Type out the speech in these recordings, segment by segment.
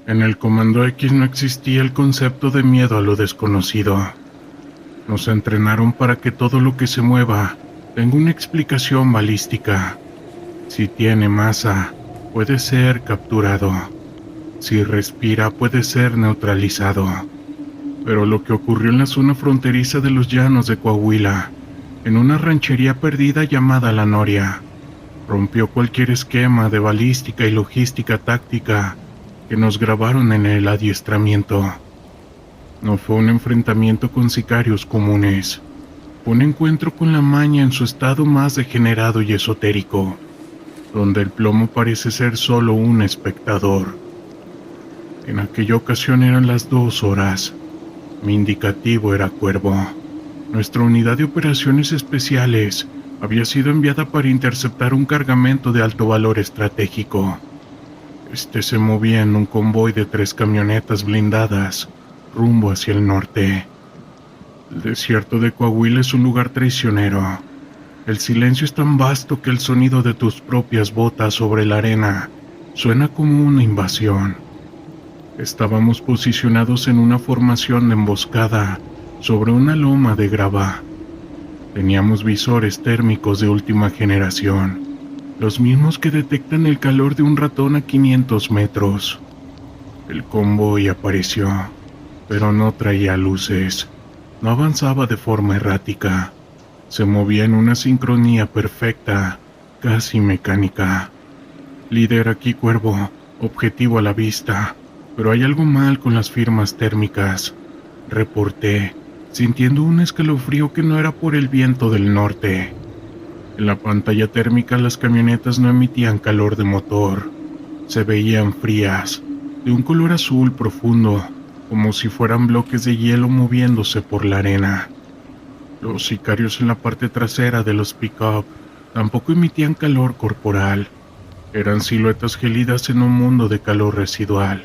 En el Comando X no existía el concepto de miedo a lo desconocido. Nos entrenaron para que todo lo que se mueva tenga una explicación balística. Si tiene masa, puede ser capturado. Si respira, puede ser neutralizado. Pero lo que ocurrió en la zona fronteriza de los llanos de Coahuila, en una ranchería perdida llamada La Noria, rompió cualquier esquema de balística y logística táctica que nos grabaron en el adiestramiento. No fue un enfrentamiento con sicarios comunes, fue un encuentro con la maña en su estado más degenerado y esotérico, donde el plomo parece ser solo un espectador. En aquella ocasión eran las 2 horas. Mi indicativo era Cuervo. Nuestra unidad de operaciones especiales había sido enviada para interceptar un cargamento de alto valor estratégico. Este se movía en un convoy de 3 camionetas blindadas, rumbo hacia el norte. El desierto de Coahuila es un lugar traicionero. El silencio es tan vasto que el sonido de tus propias botas sobre la arena suena como una invasión. Estábamos posicionados en una formación de emboscada sobre una loma de grava. Teníamos visores térmicos de última generación, los mismos que detectan el calor de un ratón a 500 metros. El convoy apareció, pero no traía luces. No avanzaba de forma errática. Se movía en una sincronía perfecta, casi mecánica. Líder aquí, Cuervo. Objetivo a la vista. Pero hay algo mal con las firmas térmicas. Reporté, sintiendo un escalofrío que no era por el viento del norte. En la pantalla térmica las camionetas no emitían calor de motor. Se veían frías, de un color azul profundo, como si fueran bloques de hielo moviéndose por la arena. Los sicarios en la parte trasera de los pick-up tampoco emitían calor corporal. Eran siluetas gélidas en un mundo de calor residual.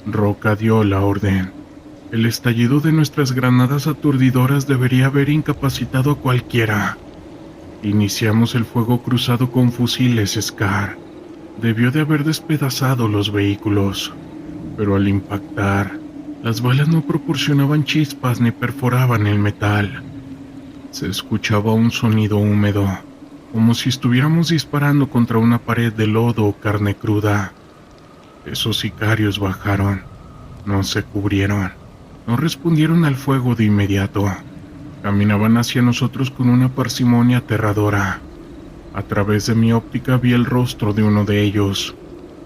Roca dio la orden. El estallido de nuestras granadas aturdidoras debería haber incapacitado a cualquiera. Iniciamos el fuego cruzado con fusiles Scar. Debió de haber despedazado los vehículos, pero al impactar, las balas no proporcionaban chispas ni perforaban el metal. Se escuchaba un sonido húmedo, como si estuviéramos disparando contra una pared de lodo o carne cruda. Esos sicarios bajaron, no se cubrieron, no respondieron al fuego de inmediato. Caminaban hacia nosotros con una parsimonia aterradora. A través de mi óptica vi el rostro de uno de ellos.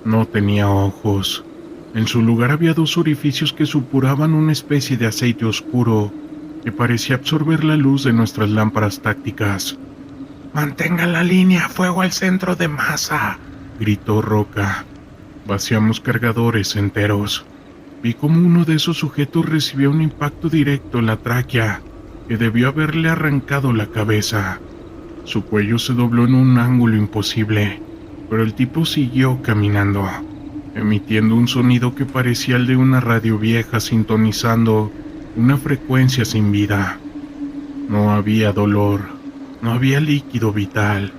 No tenía ojos. En su lugar había 2 orificios que supuraban una especie de aceite oscuro que parecía absorber la luz de nuestras lámparas tácticas. «¡Mantengan la línea, fuego al centro de masa!», gritó Roca. Vaciamos cargadores enteros. Vi como uno de esos sujetos recibió un impacto directo en la tráquea que debió haberle arrancado la cabeza. Su cuello se dobló en un ángulo imposible, pero el tipo siguió caminando, emitiendo un sonido que parecía el de una radio vieja sintonizando una frecuencia sin vida. No había dolor, no había líquido vital,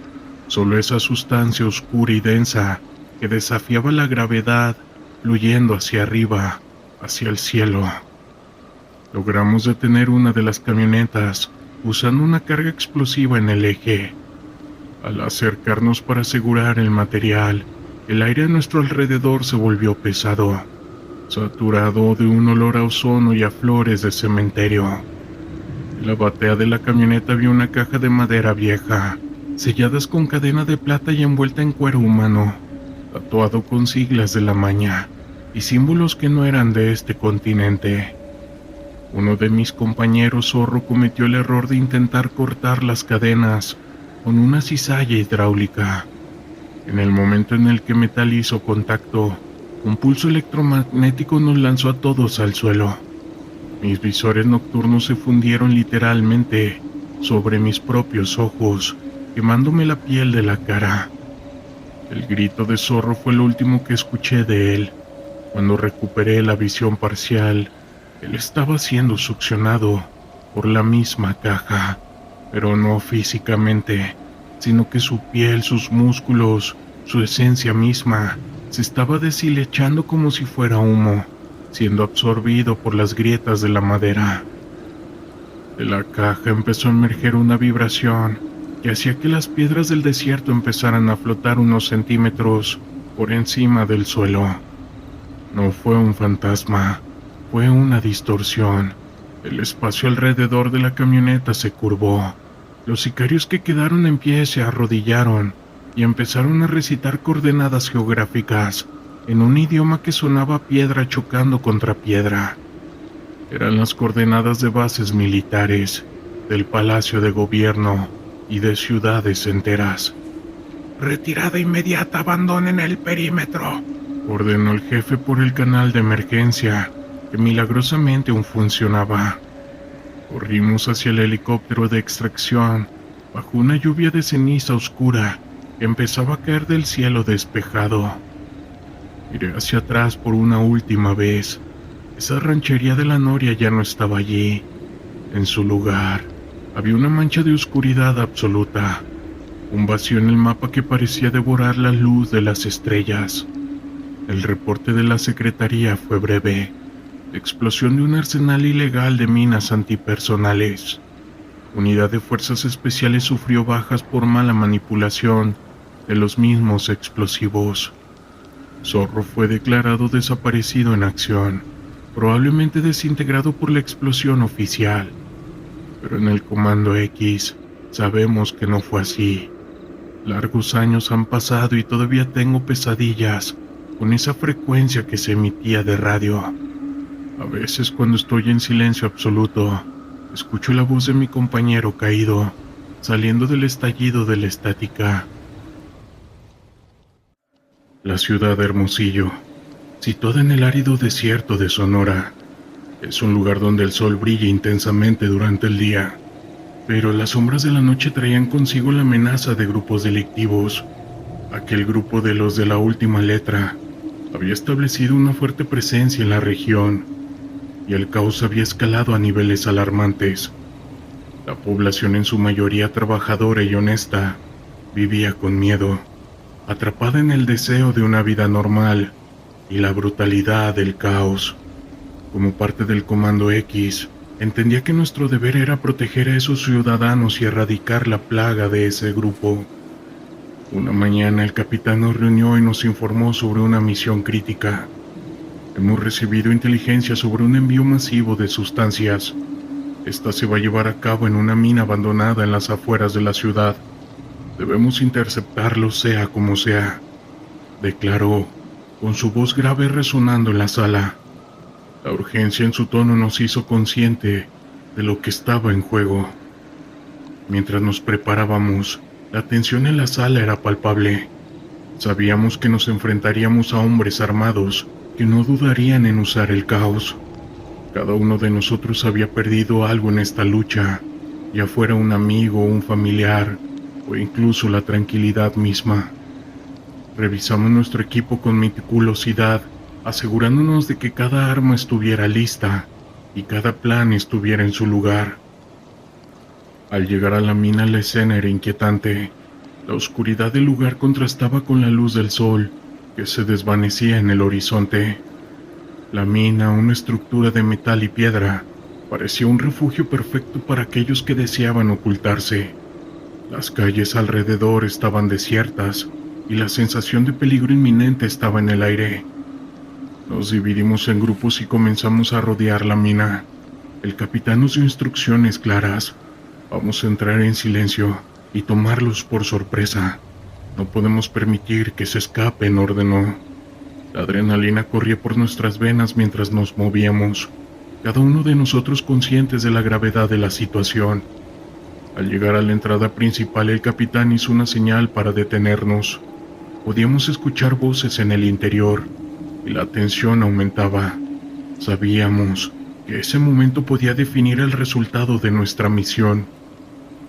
solo esa sustancia oscura y densa que desafiaba la gravedad, fluyendo hacia arriba, hacia el cielo. Logramos detener una de las camionetas usando una carga explosiva en el eje. Al acercarnos para asegurar el material, el aire a nuestro alrededor se volvió pesado, saturado de un olor a ozono y a flores de cementerio. En la batea de la camioneta vi una caja de madera vieja, selladas con cadena de plata y envuelta en cuero humano, tatuado con siglas de la maña y símbolos que no eran de este continente. Uno de mis compañeros zorro cometió el error de intentar cortar las cadenas con una cizalla hidráulica. En el momento en el que metal hizo contacto, un pulso electromagnético nos lanzó a todos al suelo. Mis visores nocturnos se fundieron literalmente sobre mis propios ojos, quemándome la piel de la cara. El grito de zorro fue lo último que escuché de él. Cuando recuperé la visión parcial, él estaba siendo succionado por la misma caja, pero no físicamente, sino que su piel, sus músculos, su esencia misma, se estaba deshilachando como si fuera humo, siendo absorbido por las grietas de la madera. De la caja empezó a emerger una vibración que hacía que las piedras del desierto empezaran a flotar unos centímetros por encima del suelo. No fue un fantasma, fue una distorsión. El espacio alrededor de la camioneta se curvó. Los sicarios que quedaron en pie se arrodillaron y empezaron a recitar coordenadas geográficas en un idioma que sonaba a piedra chocando contra piedra. Eran las coordenadas de bases militares, del palacio de gobierno y de ciudades enteras. «Retirada inmediata, abandonen el perímetro», ordenó el jefe por el canal de emergencia, que milagrosamente aún funcionaba. Corrimos hacia el helicóptero de extracción, bajo una lluvia de ceniza oscura que empezaba a caer del cielo despejado. Miré hacia atrás por una última vez. Esa ranchería de la Noria ya no estaba allí. En su lugar, había una mancha de oscuridad absoluta, un vacío en el mapa que parecía devorar la luz de las estrellas. El reporte de la secretaría fue breve: explosión de un arsenal ilegal de minas antipersonales. Unidad de fuerzas especiales sufrió bajas por mala manipulación de los mismos explosivos. Zorro fue declarado desaparecido en acción, probablemente desintegrado por la explosión oficial. Pero en el Comando X sabemos que no fue así. Largos años han pasado y todavía tengo pesadillas con esa frecuencia que se emitía de radio. A veces, cuando estoy en silencio absoluto, escucho la voz de mi compañero caído, saliendo del estallido de la estática. La ciudad de Hermosillo, situada en el árido desierto de Sonora, es un lugar donde el sol brilla intensamente durante el día, pero las sombras de la noche traían consigo la amenaza de grupos delictivos. Aquel grupo de los de la última letra había establecido una fuerte presencia en la región, y el caos había escalado a niveles alarmantes. La población, en su mayoría trabajadora y honesta, vivía con miedo, atrapada en el deseo de una vida normal y la brutalidad del caos. Como parte del Comando X, entendía que nuestro deber era proteger a esos ciudadanos y erradicar la plaga de ese grupo. Una mañana el capitán nos reunió y nos informó sobre una misión crítica. Hemos recibido inteligencia sobre un envío masivo de sustancias. Esta se va a llevar a cabo en una mina abandonada en las afueras de la ciudad. Debemos interceptarlo sea como sea, declaró, con su voz grave resonando en la sala. La urgencia en su tono nos hizo consciente de lo que estaba en juego. Mientras nos preparábamos, la tensión en la sala era palpable. Sabíamos que nos enfrentaríamos a hombres armados que no dudarían en usar el caos. Cada uno de nosotros había perdido algo en esta lucha, ya fuera un amigo, un familiar o incluso la tranquilidad misma. Revisamos nuestro equipo con meticulosidad, asegurándonos de que cada arma estuviera lista y cada plan estuviera en su lugar. Al llegar a la mina, la escena era inquietante. La oscuridad del lugar contrastaba con la luz del sol que se desvanecía en el horizonte. La mina, una estructura de metal y piedra, parecía un refugio perfecto para aquellos que deseaban ocultarse. Las calles alrededor estaban desiertas y la sensación de peligro inminente estaba en el aire. Nos dividimos en grupos y comenzamos a rodear la mina. El capitán nos dio instrucciones claras: vamos a entrar en silencio y tomarlos por sorpresa. No podemos permitir que se escapen, ordenó. La adrenalina corría por nuestras venas mientras nos movíamos, cada uno de nosotros conscientes de la gravedad de la situación. Al llegar a la entrada principal, el capitán hizo una señal para detenernos. Podíamos escuchar voces en el interior, y la tensión aumentaba. Sabíamos que ese momento podía definir el resultado de nuestra misión.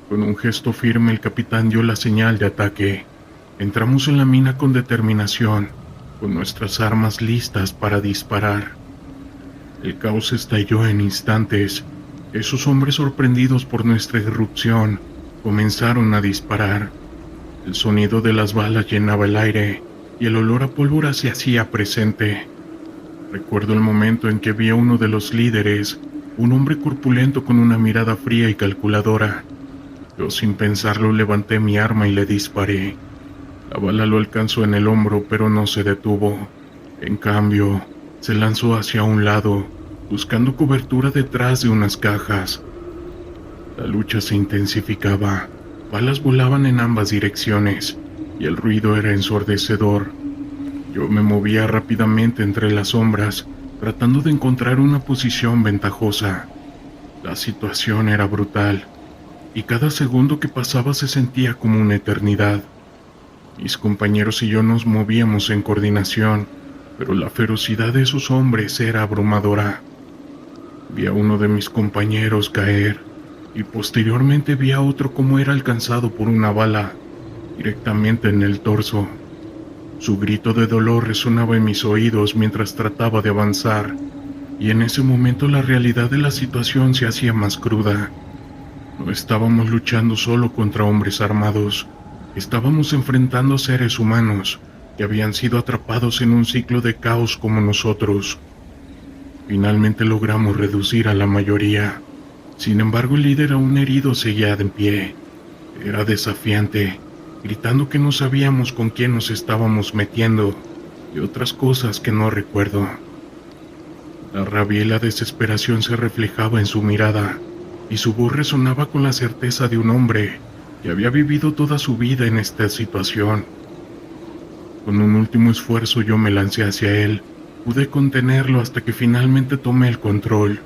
Con un gesto firme, el capitán dio la señal de ataque. Entramos en la mina con determinación, con nuestras armas listas para disparar. El caos estalló en instantes. Esos hombres, sorprendidos por nuestra irrupción, comenzaron a disparar. El sonido de las balas llenaba el aire, y el olor a pólvora se hacía presente. Recuerdo el momento en que vi a uno de los líderes, un hombre corpulento con una mirada fría y calculadora. Yo sin pensarlo levanté mi arma y le disparé. La bala lo alcanzó en el hombro, pero no se detuvo. En cambio, se lanzó hacia un lado, buscando cobertura detrás de unas cajas. La lucha se intensificaba. Balas volaban en ambas direcciones, y el ruido era ensordecedor. Yo me movía rápidamente entre las sombras, tratando de encontrar una posición ventajosa. La situación era brutal, y cada segundo que pasaba se sentía como una eternidad. Mis compañeros y yo nos movíamos en coordinación, pero la ferocidad de esos hombres era abrumadora. Vi a uno de mis compañeros caer, y posteriormente vi a otro como era alcanzado por una bala, directamente en el torso. Su grito de dolor resonaba en mis oídos mientras trataba de avanzar, y en ese momento la realidad de la situación se hacía más cruda. No estábamos luchando solo contra hombres armados, estábamos enfrentando seres humanos que habían sido atrapados en un ciclo de caos como nosotros. Finalmente logramos reducir a la mayoría. Sin embargo, el líder aún herido seguía de pie. Era desafiante, gritando que no sabíamos con quién nos estábamos metiendo y otras cosas que no recuerdo. La rabia y la desesperación se reflejaba en su mirada, y su voz resonaba con la certeza de un hombre que había vivido toda su vida en esta situación. Con un último esfuerzo yo me lancé hacia él. Pude contenerlo hasta que finalmente tomé el control.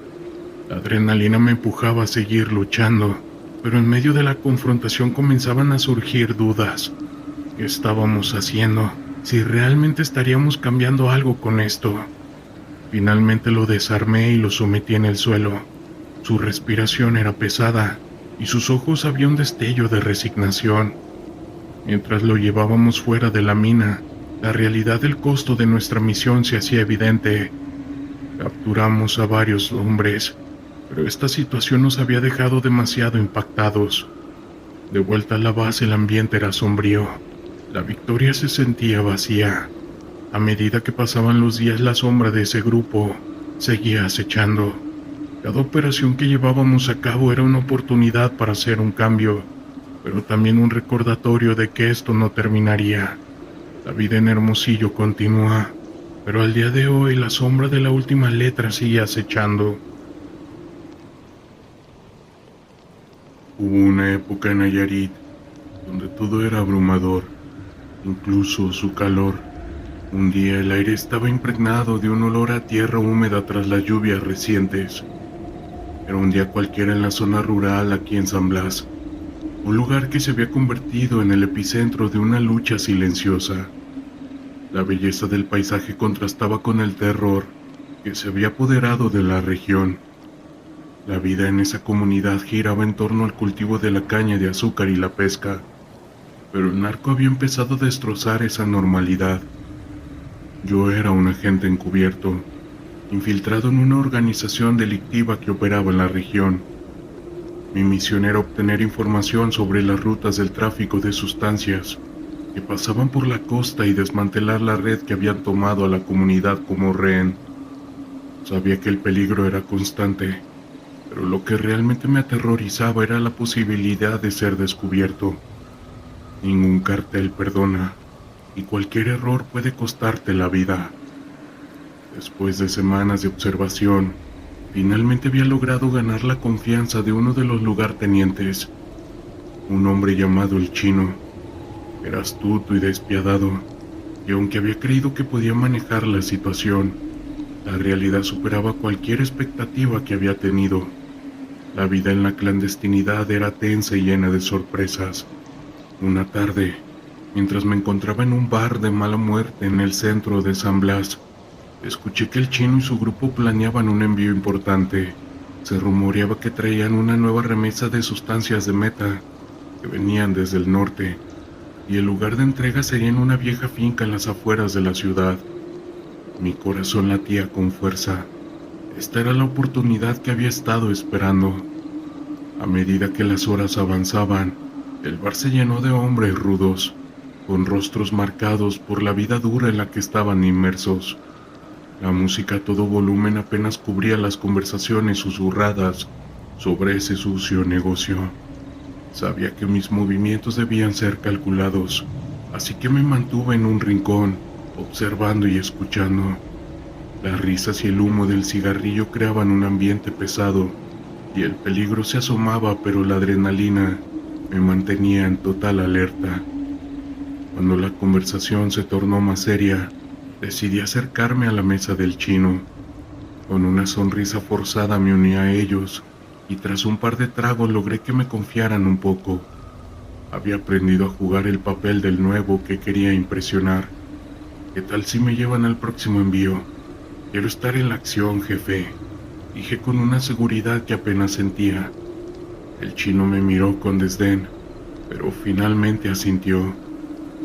La adrenalina me empujaba a seguir luchando, pero en medio de la confrontación comenzaban a surgir dudas. ¿Qué estábamos haciendo? ¿Si realmente estaríamos cambiando algo con esto? Finalmente lo desarmé y lo sometí en el suelo. Su respiración era pesada, y sus ojos había un destello de resignación. Mientras lo llevábamos fuera de la mina, la realidad del costo de nuestra misión se hacía evidente. Capturamos a varios hombres, pero esta situación nos había dejado demasiado impactados. De vuelta a la base, el ambiente era sombrío. La victoria se sentía vacía. A medida que pasaban los días, la sombra de ese grupo seguía acechando. Cada operación que llevábamos a cabo era una oportunidad para hacer un cambio, pero también un recordatorio de que esto no terminaría. La vida en Hermosillo continúa, pero al día de hoy la sombra de la última letra sigue acechando. Hubo una época en Nayarit donde todo era abrumador, incluso su calor. Un día el aire estaba impregnado de un olor a tierra húmeda tras las lluvias recientes. Era un día cualquiera en la zona rural aquí en San Blas, un lugar que se había convertido en el epicentro de una lucha silenciosa. La belleza del paisaje contrastaba con el terror que se había apoderado de la región. La vida en esa comunidad giraba en torno al cultivo de la caña de azúcar y la pesca, pero el narco había empezado a destrozar esa normalidad. Yo era un agente encubierto, infiltrado en una organización delictiva que operaba en la región. Mi misión era obtener información sobre las rutas del tráfico de sustancias que pasaban por la costa y desmantelar la red que habían tomado a la comunidad como rehén. Sabía que el peligro era constante, pero lo que realmente me aterrorizaba era la posibilidad de ser descubierto. Ningún cartel perdona, y cualquier error puede costarte la vida. Después de semanas de observación, finalmente había logrado ganar la confianza de uno de los lugartenientes, un hombre llamado el Chino. Era astuto y despiadado, y aunque había creído que podía manejar la situación, la realidad superaba cualquier expectativa que había tenido. La vida en la clandestinidad era tensa y llena de sorpresas. Una tarde, mientras me encontraba en un bar de mala muerte en el centro de San Blas, escuché que el Chino y su grupo planeaban un envío importante. Se rumoreaba que traían una nueva remesa de sustancias de meta que venían desde el norte, y el lugar de entrega sería en una vieja finca en las afueras de la ciudad. Mi corazón latía con fuerza. Esta era la oportunidad que había estado esperando. A medida que las horas avanzaban, el bar se llenó de hombres rudos. con rostros marcados por la vida dura en la que estaban inmersos. La música a todo volumen apenas cubría las conversaciones susurradas sobre ese sucio negocio. Sabía que mis movimientos debían ser calculados, así que me mantuve en un rincón, observando y escuchando. Las risas y el humo del cigarrillo creaban un ambiente pesado, y el peligro se asomaba, pero la adrenalina me mantenía en total alerta. Cuando la conversación se tornó más seria, decidí acercarme a la mesa del chino. Con una sonrisa forzada me uní a ellos, y tras un par de tragos logré que me confiaran un poco. Había aprendido a jugar el papel del nuevo que quería impresionar. ¿Qué tal si me llevan al próximo envío? Quiero estar en la acción, jefe, dije con una seguridad que apenas sentía. El chino me miró con desdén, pero finalmente asintió.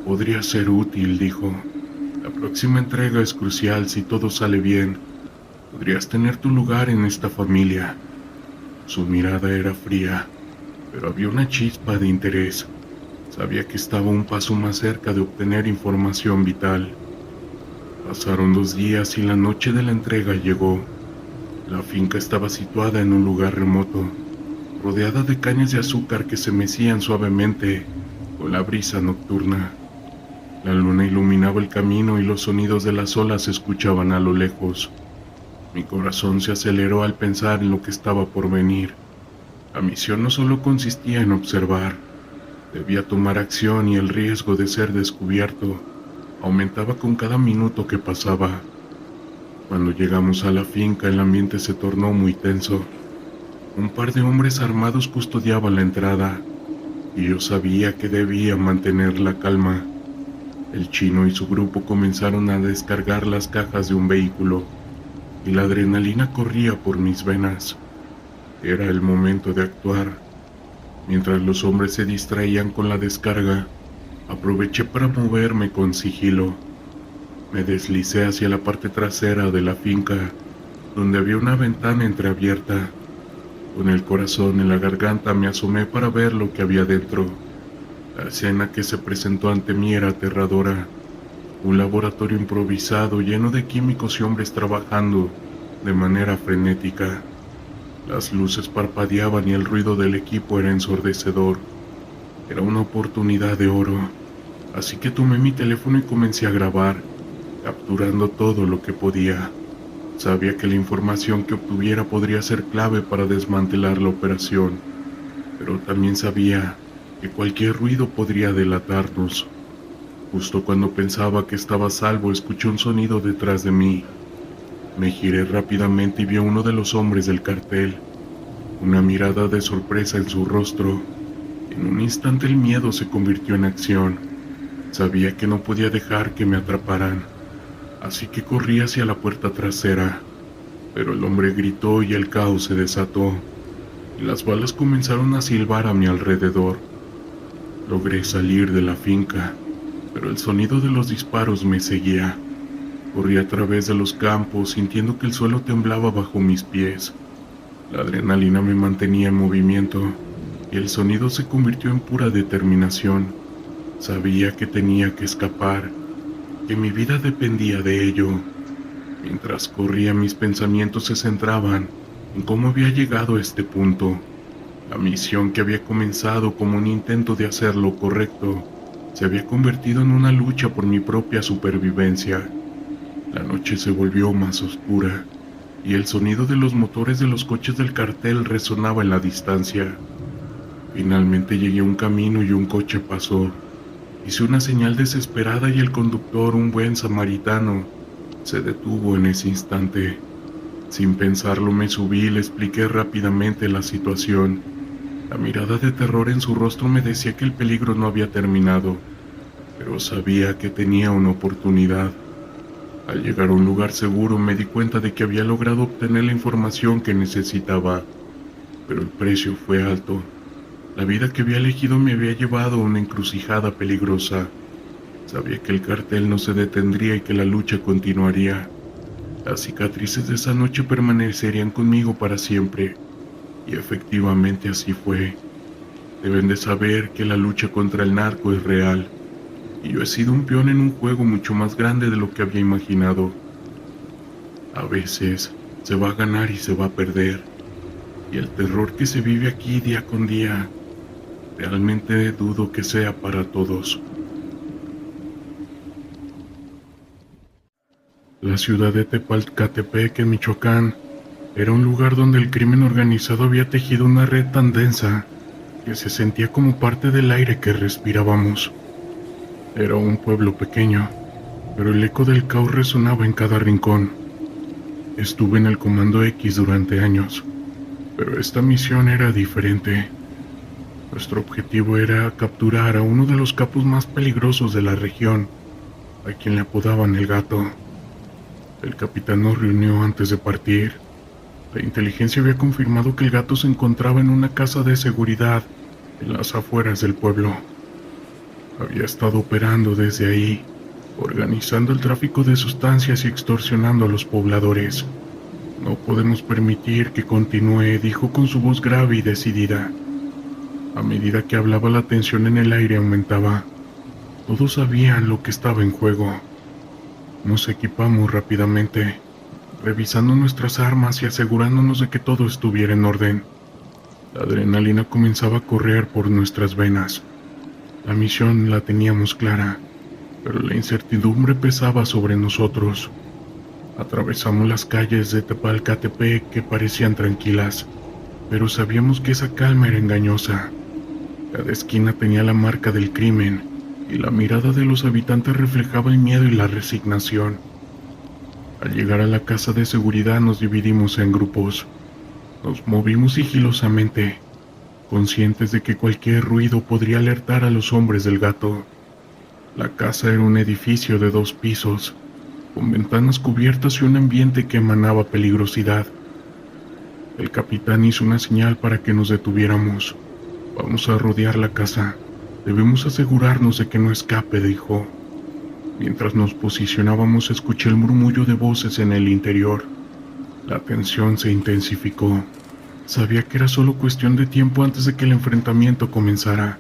Podría ser útil, dijo. La próxima entrega es crucial. Si todo sale bien, podrías tener tu lugar en esta familia. Su mirada era fría, pero había una chispa de interés. Sabía que estaba un paso más cerca de obtener información vital. Pasaron 2 días y la noche de la entrega llegó. La finca estaba situada en un lugar remoto, rodeada de cañas de azúcar que se mecían suavemente con la brisa nocturna. La luna iluminaba el camino y los sonidos de las olas se escuchaban a lo lejos. Mi corazón se aceleró al pensar en lo que estaba por venir. La misión no solo consistía en observar, debía tomar acción, y el riesgo de ser descubierto aumentaba con cada minuto que pasaba. Cuando llegamos a la finca, el ambiente se tornó muy tenso. Un par de hombres armados custodiaban la entrada, y yo sabía que debía mantener la calma. El chino y su grupo comenzaron a descargar las cajas de un vehículo, y la adrenalina corría por mis venas. Era el momento de actuar. Mientras los hombres se distraían con la descarga, aproveché para moverme con sigilo. Me deslicé hacia la parte trasera de la finca, donde había una ventana entreabierta. Con el corazón en la garganta me asomé para ver lo que había dentro. La escena que se presentó ante mí era aterradora. Un laboratorio improvisado lleno de químicos y hombres trabajando de manera frenética. Las luces parpadeaban y el ruido del equipo era ensordecedor. Era una oportunidad de oro, así que tomé mi teléfono y comencé a grabar, capturando todo lo que podía. Sabía que la información que obtuviera podría ser clave para desmantelar la operación, pero también sabía que cualquier ruido podría delatarnos. Justo cuando pensaba que estaba a salvo, escuché un sonido detrás de mí. Me giré rápidamente y vi a uno de los hombres del cartel, una mirada de sorpresa en su rostro. En un instante el miedo se convirtió en acción. Sabía que no podía dejar que me atraparan, así que corrí hacia la puerta trasera, pero el hombre gritó y el caos se desató, y las balas comenzaron a silbar a mi alrededor. Logré salir de la finca, pero el sonido de los disparos me seguía. Corrí a través de los campos, sintiendo que el suelo temblaba bajo mis pies. La adrenalina me mantenía en movimiento, y el sonido se convirtió en pura determinación. Sabía que tenía que escapar, que mi vida dependía de ello. Mientras corría, mis pensamientos se centraban en cómo había llegado a este punto. La misión que había comenzado como un intento de hacer lo correcto se había convertido en una lucha por mi propia supervivencia. La noche se volvió más oscura, y el sonido de los motores de los coches del cartel resonaba en la distancia. Finalmente llegué a un camino y un coche pasó. Hice una señal desesperada y el conductor, un buen samaritano, se detuvo en ese instante. Sin pensarlo me subí y le expliqué rápidamente la situación. La mirada de terror en su rostro me decía que el peligro no había terminado, pero sabía que tenía una oportunidad. Al llegar a un lugar seguro me di cuenta de que había logrado obtener la información que necesitaba, pero el precio fue alto. La vida que había elegido me había llevado a una encrucijada peligrosa. Sabía que el cartel no se detendría y que la lucha continuaría. Las cicatrices de esa noche permanecerían conmigo para siempre, y efectivamente así fue. Deben de saber que la lucha contra el narco es real. y yo he sido un peón en un juego mucho más grande de lo que había imaginado. A veces se va a ganar y se va a perder, y el terror que se vive aquí día con día, realmente dudo que sea para todos. La ciudad de Tepalcatepec, en Michoacán, era un lugar donde el crimen organizado había tejido una red tan densa que se sentía como parte del aire que respirábamos. Era un pueblo pequeño, pero el eco del caos resonaba en cada rincón. Estuve en el Comando X durante años, pero esta misión era diferente. Nuestro objetivo era capturar a uno de los capos más peligrosos de la región, a quien le apodaban el Gato. El capitán nos reunió antes de partir. La inteligencia había confirmado que el Gato se encontraba en una casa de seguridad en las afueras del pueblo. Había estado operando desde ahí, organizando el tráfico de sustancias y extorsionando a los pobladores. No podemos permitir que continúe, dijo con su voz grave y decidida. A medida que hablaba, la tensión en el aire aumentaba. Todos sabían lo que estaba en juego. Nos equipamos rápidamente, revisando nuestras armas y asegurándonos de que todo estuviera en orden. La adrenalina comenzaba a correr por nuestras venas. La misión la teníamos clara, pero la incertidumbre pesaba sobre nosotros. Atravesamos las calles de Tepalcatepec que parecían tranquilas, pero sabíamos que esa calma era engañosa. Cada esquina tenía la marca del crimen, y la mirada de los habitantes reflejaba el miedo y la resignación. Al llegar a la casa de seguridad nos dividimos en grupos. Nos movimos sigilosamente, conscientes de que cualquier ruido podría alertar a los hombres del Gato. La casa era un edificio de 2 pisos, con ventanas cubiertas y un ambiente que emanaba peligrosidad. El capitán hizo una señal para que nos detuviéramos. Vamos a rodear la casa. Debemos asegurarnos de que no escape, dijo. Mientras nos posicionábamos, escuché el murmullo de voces en el interior. La tensión se intensificó. Sabía que era solo cuestión de tiempo antes de que el enfrentamiento comenzara.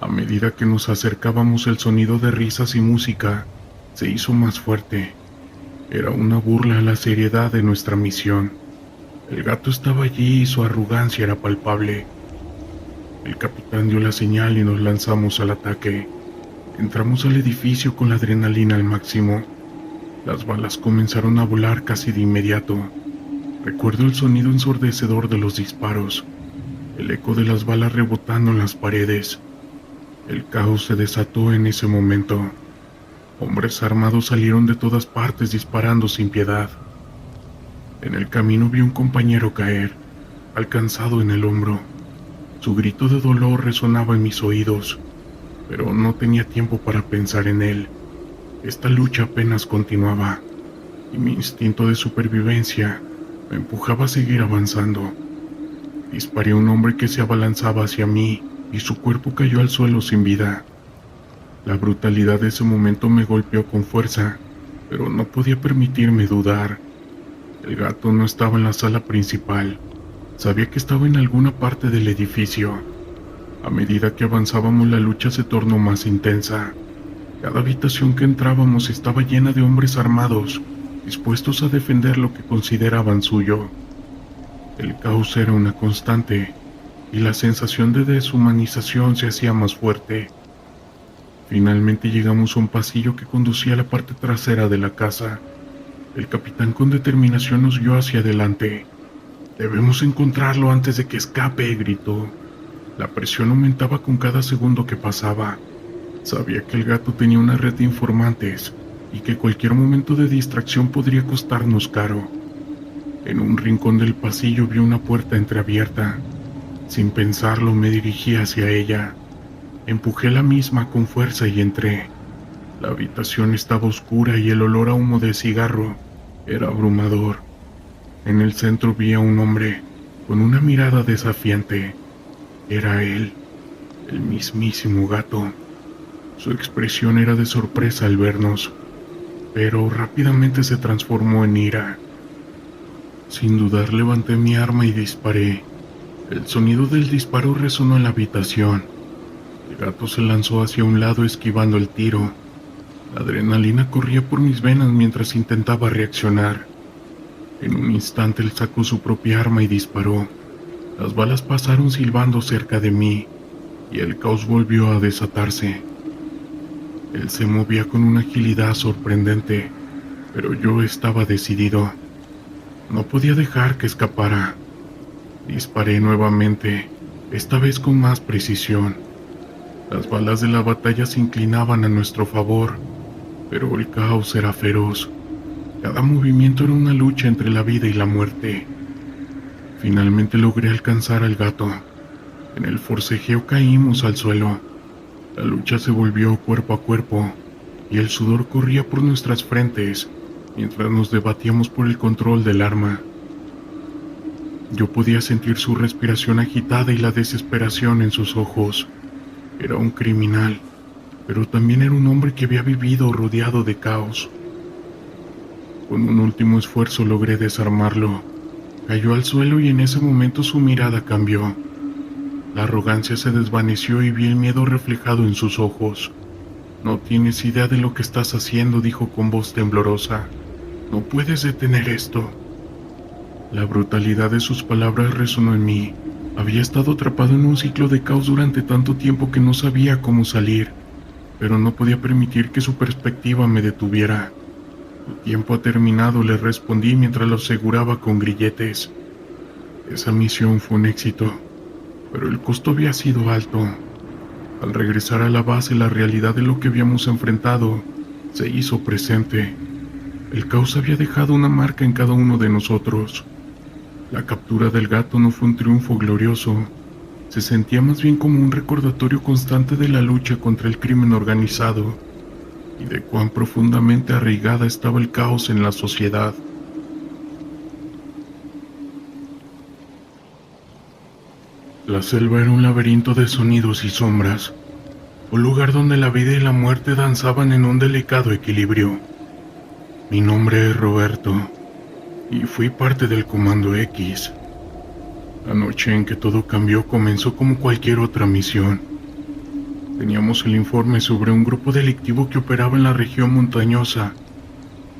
A medida que nos acercábamos, el sonido de risas y música se hizo más fuerte. Era una burla a la seriedad de nuestra misión. El Gato estaba allí y su arrogancia era palpable. El capitán dio la señal y nos lanzamos al ataque. Entramos al edificio con la adrenalina al máximo. Las balas comenzaron a volar casi de inmediato. Recuerdo el sonido ensordecedor de los disparos, el eco de las balas rebotando en las paredes. El caos se desató en ese momento. Hombres armados salieron de todas partes disparando sin piedad. En el camino vi a un compañero caer, alcanzado en el hombro. Su grito de dolor resonaba en mis oídos, pero no tenía tiempo para pensar en él. Esta lucha apenas continuaba, y mi instinto de supervivencia me empujaba a seguir avanzando. Disparé a un hombre que se abalanzaba hacia mí, y su cuerpo cayó al suelo sin vida. La brutalidad de ese momento me golpeó con fuerza, pero no podía permitirme dudar. El Gato no estaba en la sala principal. Sabía que estaba en alguna parte del edificio. A medida que avanzábamos, la lucha se tornó más intensa. Cada habitación que entrábamos estaba llena de hombres armados, dispuestos a defender lo que consideraban suyo. El caos era una constante, y la sensación de deshumanización se hacía más fuerte. Finalmente llegamos a un pasillo que conducía a la parte trasera de la casa. El capitán con determinación nos guió hacia adelante. «Debemos encontrarlo antes de que escape», gritó. La presión aumentaba con cada segundo que pasaba. Sabía que el Gato tenía una red de informantes y que cualquier momento de distracción podría costarnos caro. En un rincón del pasillo vi una puerta entreabierta. Sin pensarlo, me dirigí hacia ella. Empujé la misma con fuerza y entré. La habitación estaba oscura y el olor a humo de cigarro era abrumador. En el centro vi a un hombre con una mirada desafiante. Era él, el mismísimo Gato. Su expresión era de sorpresa al vernos, pero rápidamente se transformó en ira. Sin dudar, levanté mi arma y disparé. El sonido del disparo resonó en la habitación. El gato se lanzó hacia un lado esquivando el tiro. La adrenalina corría por mis venas mientras intentaba reaccionar. En un instante él sacó su propia arma y disparó. Las balas pasaron silbando cerca de mí y el caos volvió a desatarse. Él se movía con una agilidad sorprendente, pero yo estaba decidido. No podía dejar que escapara. Disparé nuevamente, esta vez con más precisión. Las balas de la batalla se inclinaban a nuestro favor, pero el caos era feroz. Cada movimiento era una lucha entre la vida y la muerte. Finalmente logré alcanzar al gato. En el forcejeo caímos al suelo. La lucha se volvió cuerpo a cuerpo, y el sudor corría por nuestras frentes mientras nos debatíamos por el control del arma. Yo podía sentir su respiración agitada y la desesperación en sus ojos. Era un criminal, pero también era un hombre que había vivido rodeado de caos. Con un último esfuerzo logré desarmarlo. Cayó al suelo y en ese momento su mirada cambió. La arrogancia se desvaneció y vi el miedo reflejado en sus ojos. «No tienes idea de lo que estás haciendo», dijo con voz temblorosa. «No puedes detener esto». La brutalidad de sus palabras resonó en mí. Había estado atrapado en un ciclo de caos durante tanto tiempo que no sabía cómo salir, pero no podía permitir que su perspectiva me detuviera. «Tu tiempo ha terminado», le respondí mientras lo aseguraba con grilletes. Esa misión fue un éxito, pero el costo había sido alto. Al regresar a la base, la realidad de lo que habíamos enfrentado se hizo presente. El caos había dejado una marca en cada uno de nosotros. La captura del gato no fue un triunfo glorioso. Se sentía más bien como un recordatorio constante de la lucha contra el crimen organizado y de cuán profundamente arraigada estaba el caos en la sociedad. La selva era un laberinto de sonidos y sombras, un lugar donde la vida y la muerte danzaban en un delicado equilibrio. Mi nombre es Roberto, y fui parte del Comando X. La noche en que todo cambió comenzó como cualquier otra misión. Teníamos el informe sobre un grupo delictivo que operaba en la región montañosa,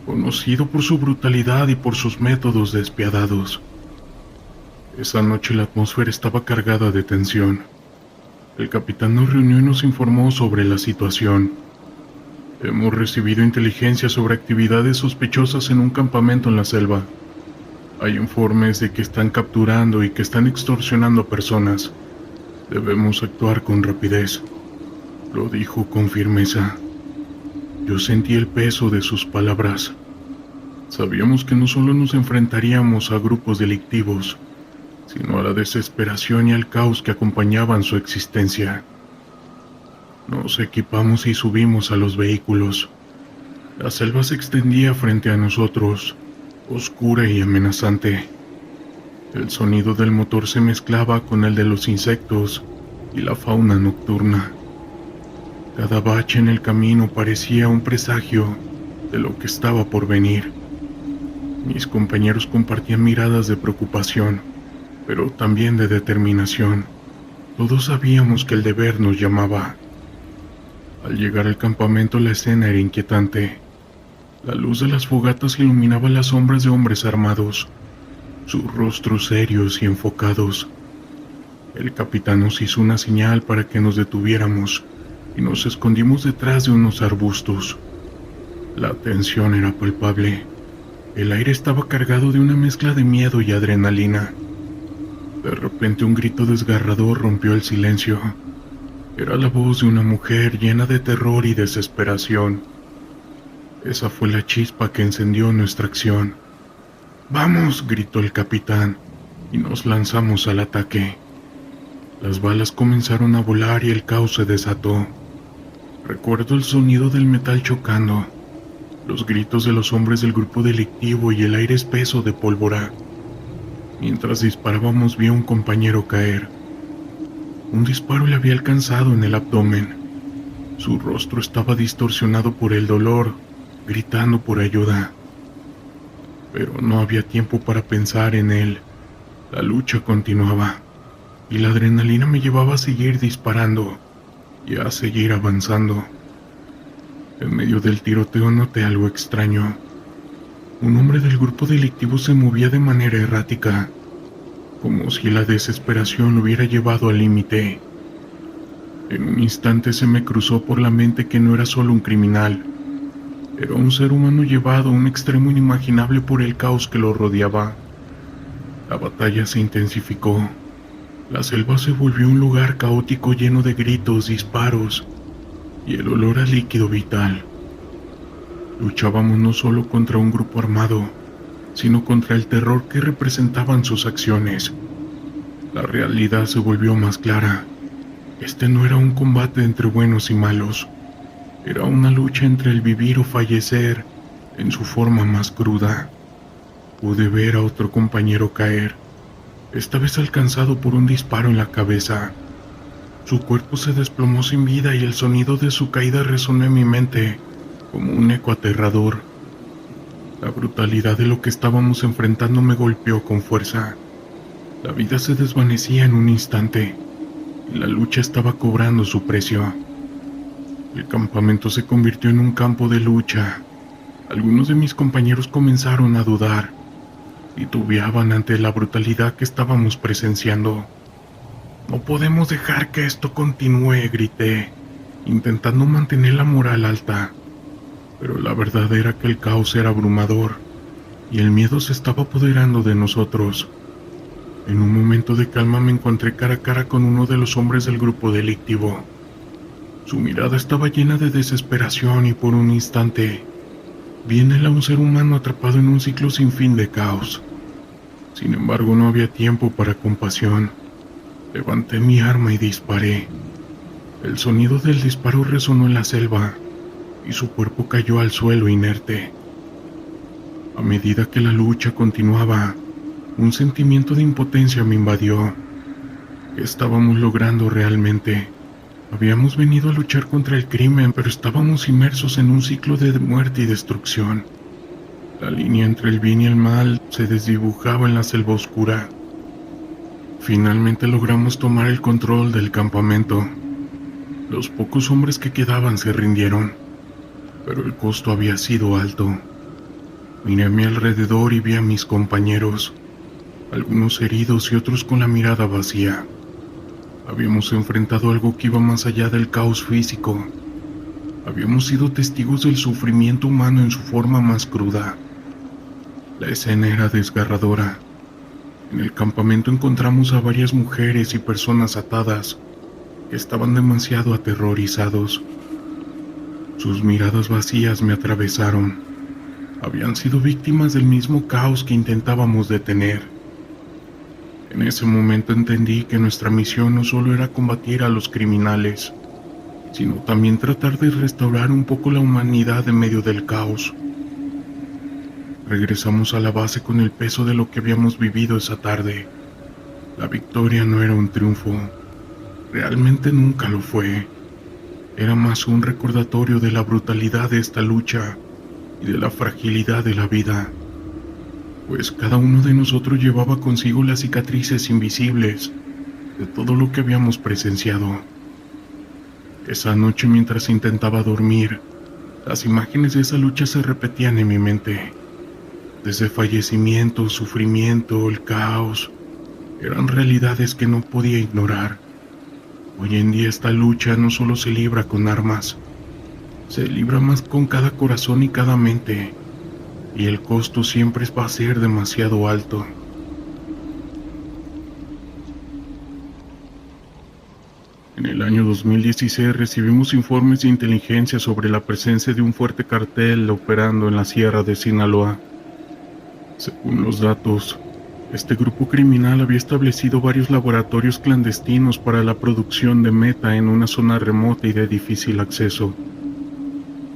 conocido por su brutalidad y por sus métodos despiadados. Esa noche la atmósfera estaba cargada de tensión. El capitán nos reunió y nos informó sobre la situación. Hemos recibido inteligencia sobre actividades sospechosas en un campamento en la selva. Hay informes de que están capturando y que están extorsionando personas. Debemos actuar con rapidez, lo dijo con firmeza. Yo sentí el peso de sus palabras. Sabíamos que no solo nos enfrentaríamos a grupos delictivos, sino a la desesperación y al caos que acompañaban su existencia. Nos equipamos y subimos a los vehículos. La selva se extendía frente a nosotros, oscura y amenazante. El sonido del motor se mezclaba con el de los insectos y la fauna nocturna. Cada bache en el camino parecía un presagio de lo que estaba por venir. Mis compañeros compartían miradas de preocupación, pero también de determinación. Todos sabíamos que el deber nos llamaba. Al llegar al campamento la escena era inquietante. La luz de las fogatas iluminaba las sombras de hombres armados, sus rostros serios y enfocados. El capitán nos hizo una señal para que nos detuviéramos y nos escondimos detrás de unos arbustos. La tensión era palpable. El aire estaba cargado de una mezcla de miedo y adrenalina. De repente un grito desgarrador rompió el silencio. Era la voz de una mujer llena de terror y desesperación. Esa fue la chispa que encendió nuestra acción. «¡Vamos!», gritó el capitán, y nos lanzamos al ataque. Las balas comenzaron a volar y el caos se desató. Recuerdo el sonido del metal chocando, los gritos de los hombres del grupo delictivo y el aire espeso de pólvora. Mientras disparábamos vi a un compañero caer. Un disparo le había alcanzado en el abdomen. Su rostro estaba distorsionado por el dolor, gritando por ayuda. Pero no había tiempo para pensar en él. La lucha continuaba, y la adrenalina me llevaba a seguir disparando. y a seguir avanzando. En medio del tiroteo noté algo extraño. Un hombre del grupo delictivo se movía de manera errática, como si la desesperación lo hubiera llevado al límite. En un instante se me cruzó por la mente que no era solo un criminal, era un ser humano llevado a un extremo inimaginable por el caos que lo rodeaba. La batalla se intensificó. La selva se volvió un lugar caótico lleno de gritos, disparos y el olor a líquido vital. Luchábamos no solo contra un grupo armado, sino contra el terror que representaban sus acciones. La realidad se volvió más clara. Este no era un combate entre buenos y malos. Era una lucha entre el vivir o fallecer en su forma más cruda. Pude ver a otro compañero caer, esta vez alcanzado por un disparo en la cabeza. Su cuerpo se desplomó sin vida y el sonido de su caída resonó en mi mente como un eco aterrador. La brutalidad de lo que estábamos enfrentando me golpeó con fuerza. La vida se desvanecía en un instante y la lucha estaba cobrando su precio. El campamento se convirtió en un campo de lucha. Algunos de mis compañeros comenzaron a dudar, titubeaban ante la brutalidad que estábamos presenciando. «No podemos dejar que esto continúe», grité, intentando mantener la moral alta. Pero la verdad era que el caos era abrumador y el miedo se estaba apoderando de nosotros. En un momento de calma me encontré cara a cara con uno de los hombres del grupo delictivo. Su mirada estaba llena de desesperación y por un instante vi en él a un ser humano atrapado en un ciclo sin fin de caos. Sin embargo, no había tiempo para compasión. Levanté mi arma y disparé. El sonido del disparo resonó en la selva y su cuerpo cayó al suelo inerte. A medida que la lucha continuaba, un sentimiento de impotencia me invadió. ¿Qué estábamos logrando realmente? Habíamos venido a luchar contra el crimen, pero estábamos inmersos en un ciclo de muerte y destrucción. La línea entre el bien y el mal se desdibujaba en la selva oscura. Finalmente logramos tomar el control del campamento. Los pocos hombres que quedaban se rindieron, pero el costo había sido alto. Miré a mi alrededor y vi a mis compañeros, algunos heridos y otros con la mirada vacía. Habíamos enfrentado algo que iba más allá del caos físico. Habíamos sido testigos del sufrimiento humano en su forma más cruda. La escena era desgarradora. En el campamento encontramos a varias mujeres y personas atadas que estaban demasiado aterrorizados. Sus miradas vacías me atravesaron. Habían sido víctimas del mismo caos que intentábamos detener. En ese momento entendí que nuestra misión no solo era combatir a los criminales, sino también tratar de restaurar un poco la humanidad en medio del caos. Regresamos a la base con el peso de lo que habíamos vivido esa tarde. La victoria no era un triunfo, realmente nunca lo fue. Era más un recordatorio de la brutalidad de esta lucha y de la fragilidad de la vida, pues cada uno de nosotros llevaba consigo las cicatrices invisibles de todo lo que habíamos presenciado. Esa noche, mientras intentaba dormir, las imágenes de esa lucha se repetían en mi mente. Desde fallecimiento, sufrimiento, el caos, eran realidades que no podía ignorar. Hoy en día esta lucha no solo se libra con armas, se libra más con cada corazón y cada mente. Y el costo siempre va a ser demasiado alto. En el año 2016 recibimos informes de inteligencia sobre la presencia de un fuerte cartel operando en la sierra de Sinaloa. Según los datos, este grupo criminal había establecido varios laboratorios clandestinos para la producción de meta en una zona remota y de difícil acceso.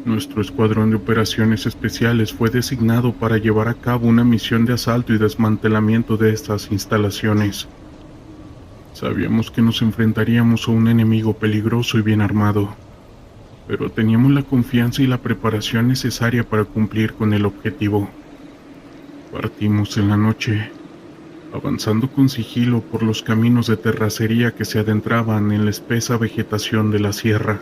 Nuestro escuadrón de operaciones especiales fue designado para llevar a cabo una misión de asalto y desmantelamiento de estas instalaciones. Sabíamos que nos enfrentaríamos a un enemigo peligroso y bien armado, pero teníamos la confianza y la preparación necesaria para cumplir con el objetivo. Partimos en la noche. avanzando con sigilo por los caminos de terracería que se adentraban en la espesa vegetación de la sierra.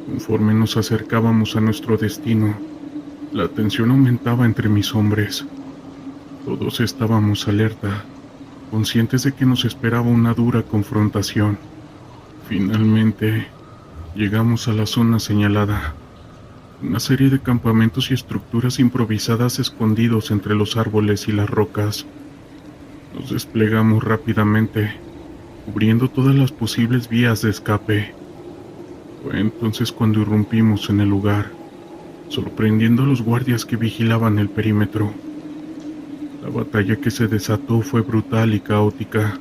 Conforme nos acercábamos a nuestro destino, la tensión aumentaba entre mis hombres. Todos estábamos alerta, conscientes de que nos esperaba una dura confrontación. Finalmente, llegamos a la zona señalada. Una serie de campamentos y estructuras improvisadas escondidos entre los árboles y las rocas. Nos desplegamos rápidamente, cubriendo todas las posibles vías de escape. Fue entonces cuando irrumpimos en el lugar, sorprendiendo a los guardias que vigilaban el perímetro. La batalla que se desató fue brutal y caótica.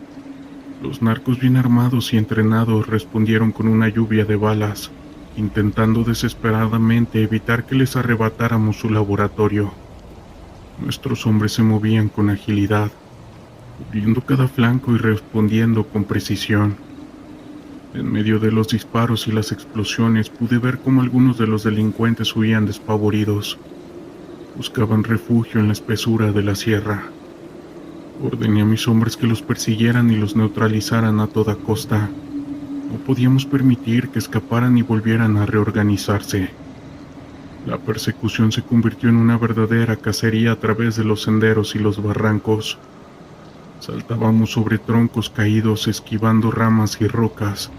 Los narcos bien armados y entrenados respondieron con una lluvia de balas, intentando desesperadamente evitar que les arrebatáramos su laboratorio. Nuestros hombres se movían con agilidad, cubriendo cada flanco y respondiendo con precisión. En medio de los disparos y las explosiones pude ver cómo algunos de los delincuentes huían despavoridos. Buscaban refugio en la espesura de la sierra. Ordené a mis hombres que los persiguieran y los neutralizaran a toda costa. No podíamos permitir que escaparan y volvieran a reorganizarse. La persecución se convirtió en una verdadera cacería a través de los senderos y los barrancos. Saltábamos sobre troncos caídos, esquivando ramas y rocas,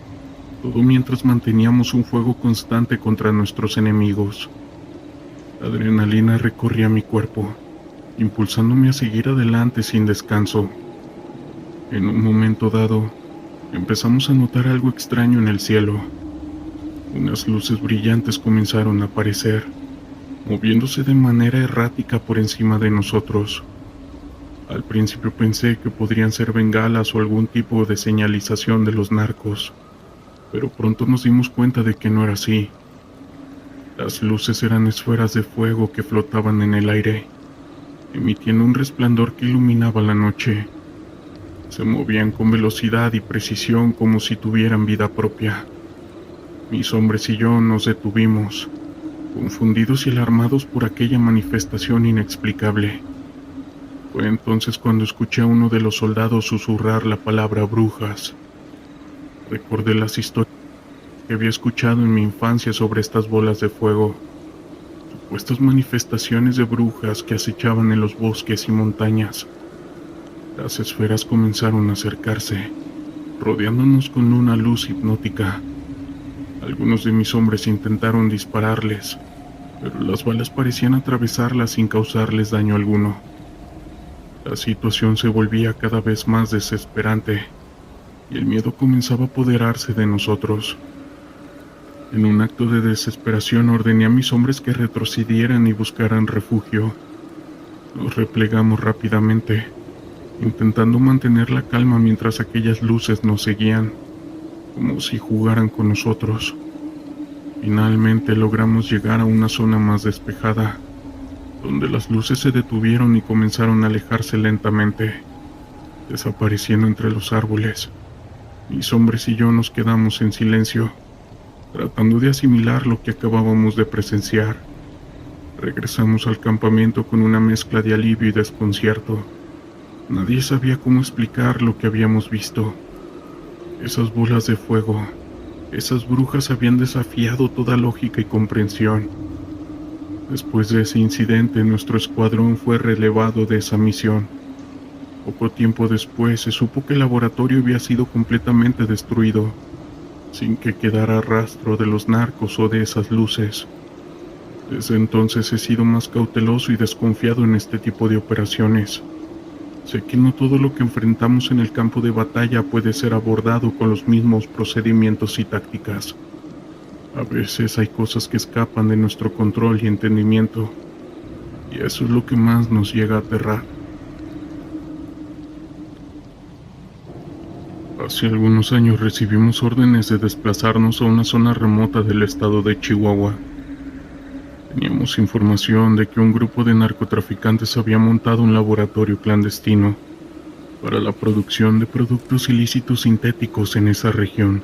todo mientras manteníamos un fuego constante contra nuestros enemigos. La adrenalina recorría mi cuerpo, impulsándome a seguir adelante sin descanso. En un momento dado, empezamos a notar algo extraño en el cielo. Unas luces brillantes comenzaron a aparecer, moviéndose de manera errática por encima de nosotros. Al principio pensé que podrían ser bengalas o algún tipo de señalización de los narcos, pero pronto nos dimos cuenta de que no era así. Las luces eran esferas de fuego que flotaban en el aire, emitiendo un resplandor que iluminaba la noche. Se movían con velocidad y precisión como si tuvieran vida propia. Mis hombres y yo nos detuvimos, confundidos y alarmados por aquella manifestación inexplicable. Fue entonces cuando escuché a uno de los soldados susurrar la palabra brujas. Recordé las historias que había escuchado en mi infancia sobre estas bolas de fuego, supuestas manifestaciones de brujas que acechaban en los bosques y montañas. Las esferas comenzaron a acercarse, rodeándonos con una luz hipnótica. Algunos de mis hombres intentaron dispararles, pero las balas parecían atravesarlas sin causarles daño alguno. La situación se volvía cada vez más desesperante, y el miedo comenzaba a apoderarse de nosotros. En un acto de desesperación ordené a mis hombres que retrocedieran y buscaran refugio. Nos replegamos rápidamente, intentando mantener la calma mientras aquellas luces nos seguían, como si jugaran con nosotros. Finalmente logramos llegar a una zona más despejada, donde las luces se detuvieron y comenzaron a alejarse lentamente, desapareciendo entre los árboles. Mis hombres y yo nos quedamos en silencio, tratando de asimilar lo que acabábamos de presenciar. Regresamos al campamento con una mezcla de alivio y desconcierto. Nadie sabía cómo explicar lo que habíamos visto. Esas bolas de fuego, esas brujas habían desafiado toda lógica y comprensión. Después de ese incidente, nuestro escuadrón fue relevado de esa misión. Poco tiempo después se supo que el laboratorio había sido completamente destruido, sin que quedara rastro de los narcos o de esas luces. Desde entonces he sido más cauteloso y desconfiado en este tipo de operaciones. Sé que no todo lo que enfrentamos en el campo de batalla puede ser abordado con los mismos procedimientos y tácticas. A veces hay cosas que escapan de nuestro control y entendimiento, y eso es lo que más nos llega a aterrar. Hace algunos años recibimos órdenes de desplazarnos a una zona remota del estado de Chihuahua. Teníamos información de que un grupo de narcotraficantes había montado un laboratorio clandestino para la producción de productos ilícitos sintéticos en esa región.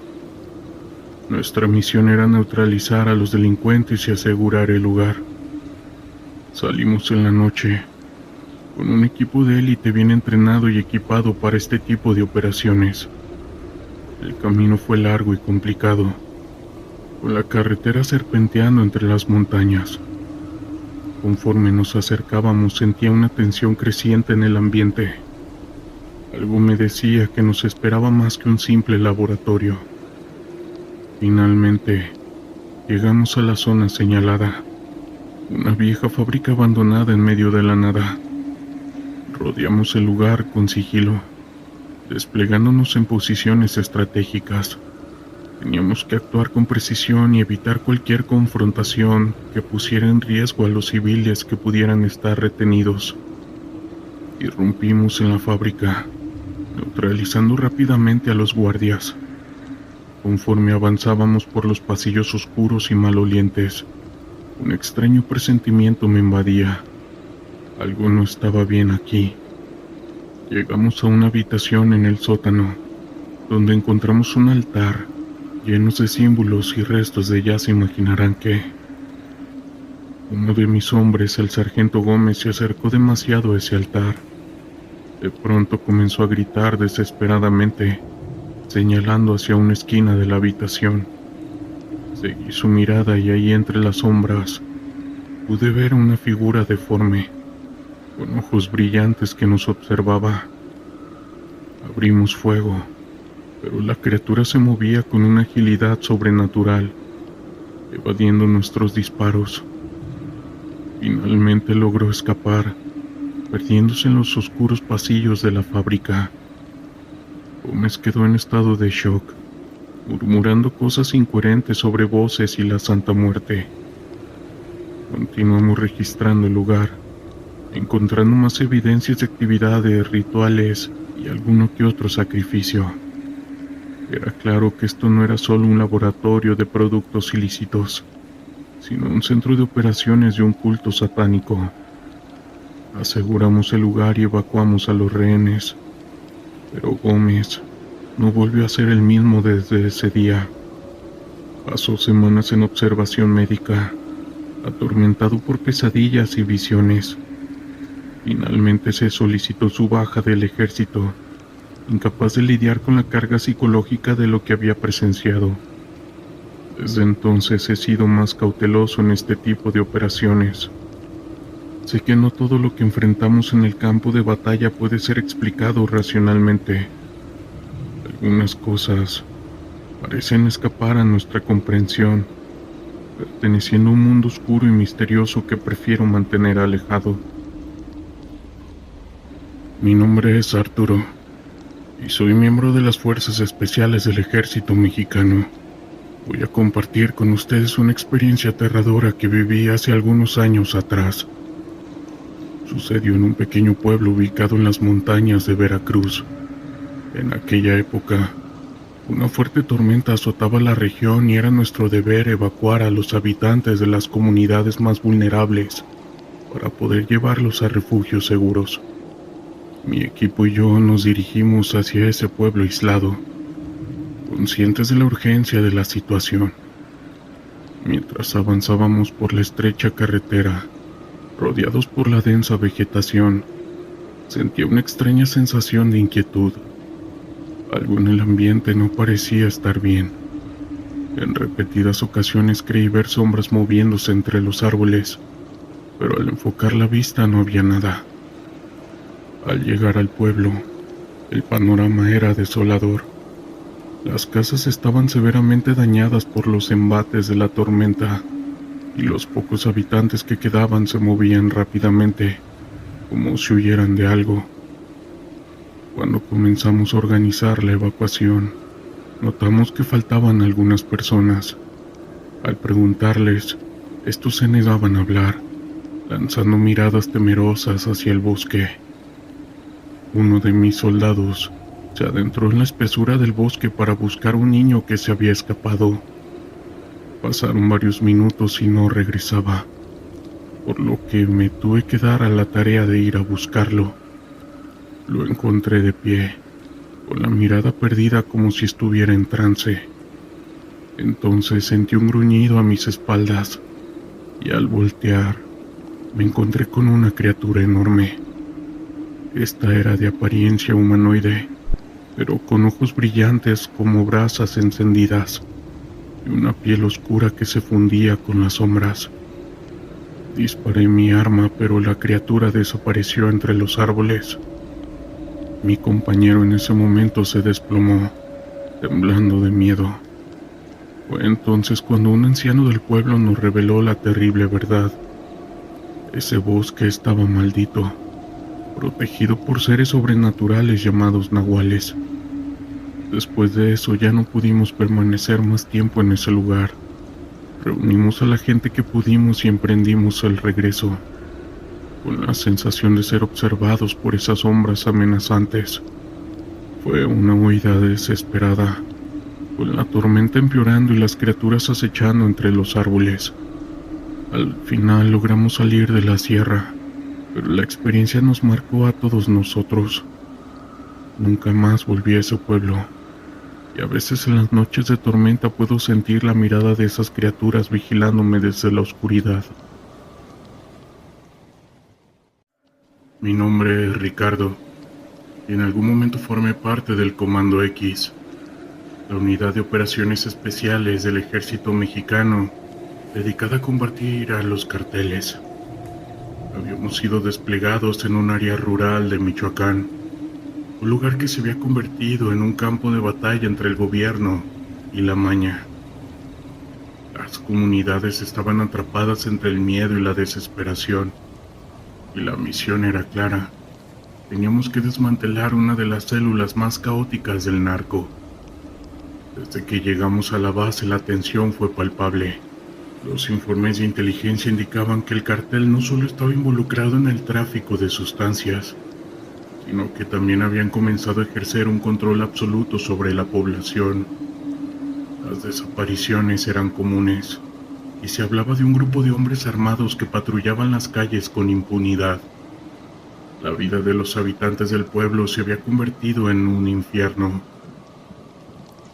Nuestra misión era neutralizar a los delincuentes y asegurar el lugar. Salimos en la noche, con un equipo de élite bien entrenado y equipado para este tipo de operaciones. El camino fue largo y complicado, con la carretera serpenteando entre las montañas. Conforme nos acercábamos sentía una tensión creciente en el ambiente. Algo me decía que nos esperaba más que un simple laboratorio. Finalmente, llegamos a la zona señalada, una vieja fábrica abandonada en medio de la nada. Rodeamos el lugar con sigilo, desplegándonos en posiciones estratégicas. Teníamos que actuar con precisión y evitar cualquier confrontación que pusiera en riesgo a los civiles que pudieran estar retenidos. Irrumpimos en la fábrica, neutralizando rápidamente a los guardias. Conforme avanzábamos por los pasillos oscuros y malolientes, un extraño presentimiento me invadía. Algo no estaba bien aquí. Llegamos a una habitación en el sótano, donde encontramos un altar llenos de símbolos y restos de ya se imaginarán qué. Uno de mis hombres, el sargento Gómez, se acercó demasiado a ese altar. De pronto comenzó a gritar desesperadamente, señalando hacia una esquina de la habitación. Seguí su mirada y ahí entre las sombras pude ver una figura deforme, con ojos brillantes que nos observaba. Abrimos fuego, pero la criatura se movía con una agilidad sobrenatural, evadiendo nuestros disparos. Finalmente logró escapar, perdiéndose en los oscuros pasillos de la fábrica. Gómez quedó en estado de shock, murmurando cosas incoherentes sobre voces y la Santa Muerte. Continuamos registrando el lugar, encontrando más evidencias de actividades, rituales y alguno que otro sacrificio. Era claro que esto no era solo un laboratorio de productos ilícitos, sino un centro de operaciones de un culto satánico. Aseguramos el lugar y evacuamos a los rehenes, pero Gómez no volvió a ser el mismo desde ese día. Pasó semanas en observación médica, atormentado por pesadillas y visiones. Finalmente se solicitó su baja del ejército, incapaz de lidiar con la carga psicológica de lo que había presenciado. Desde entonces he sido más cauteloso en este tipo de operaciones. Sé que no todo lo que enfrentamos en el campo de batalla puede ser explicado racionalmente. Algunas cosas parecen escapar a nuestra comprensión, perteneciendo a un mundo oscuro y misterioso que prefiero mantener alejado. Mi nombre es Arturo, y soy miembro de las Fuerzas Especiales del Ejército Mexicano. Voy a compartir con ustedes una experiencia aterradora que viví hace algunos años atrás. Sucedió en un pequeño pueblo ubicado en las montañas de Veracruz. En aquella época, una fuerte tormenta azotaba la región y era nuestro deber evacuar a los habitantes de las comunidades más vulnerables para poder llevarlos a refugios seguros. Mi equipo y yo nos dirigimos hacia ese pueblo aislado, conscientes de la urgencia de la situación. Mientras avanzábamos por la estrecha carretera, rodeados por la densa vegetación, sentía una extraña sensación de inquietud. Algo en el ambiente no parecía estar bien. En repetidas ocasiones creí ver sombras moviéndose entre los árboles, pero al enfocar la vista no había nada. Al llegar al pueblo, el panorama era desolador. Las casas estaban severamente dañadas por los embates de la tormenta, y los pocos habitantes que quedaban se movían rápidamente, como si huyeran de algo. Cuando comenzamos a organizar la evacuación, notamos que faltaban algunas personas. Al preguntarles, estos se negaban a hablar, lanzando miradas temerosas hacia el bosque. Uno de mis soldados se adentró en la espesura del bosque para buscar a un niño que se había escapado. Pasaron varios minutos y no regresaba, por lo que me tuve que dar a la tarea de ir a buscarlo. Lo encontré de pie, con la mirada perdida como si estuviera en trance. Entonces sentí un gruñido a mis espaldas, y al voltear, me encontré con una criatura enorme, Esta era de apariencia humanoide, pero con ojos brillantes como brasas encendidas y una piel oscura que se fundía con las sombras. Disparé mi arma, pero la criatura desapareció entre los árboles. Mi compañero en ese momento se desplomó, temblando de miedo. Fue entonces cuando un anciano del pueblo nos reveló la terrible verdad. Ese bosque estaba maldito, protegido por seres sobrenaturales llamados nahuales. Después de eso ya no pudimos permanecer más tiempo en ese lugar. Reunimos a la gente que pudimos y emprendimos el regreso, con la sensación de ser observados por esas sombras amenazantes. Fue una huida desesperada, con la tormenta empeorando y las criaturas acechando entre los árboles. Al final logramos salir de la sierra, pero la experiencia nos marcó a todos nosotros. Nunca más volví a ese pueblo, y a veces en las noches de tormenta puedo sentir la mirada de esas criaturas vigilándome desde la oscuridad. Mi nombre es Ricardo, y en algún momento formé parte del Comando X, la unidad de operaciones especiales del ejército mexicano dedicada a combatir a los carteles. Habíamos sido desplegados en un área rural de Michoacán, un lugar que se había convertido en un campo de batalla entre el gobierno y la maña. Las comunidades estaban atrapadas entre el miedo y la desesperación, y la misión era clara. Teníamos que desmantelar una de las células más caóticas del narco. Desde que llegamos a la base, la tensión fue palpable. Los informes de inteligencia indicaban que el cartel no solo estaba involucrado en el tráfico de sustancias, sino que también habían comenzado a ejercer un control absoluto sobre la población. Las desapariciones eran comunes, y se hablaba de un grupo de hombres armados que patrullaban las calles con impunidad. La vida de los habitantes del pueblo se había convertido en un infierno.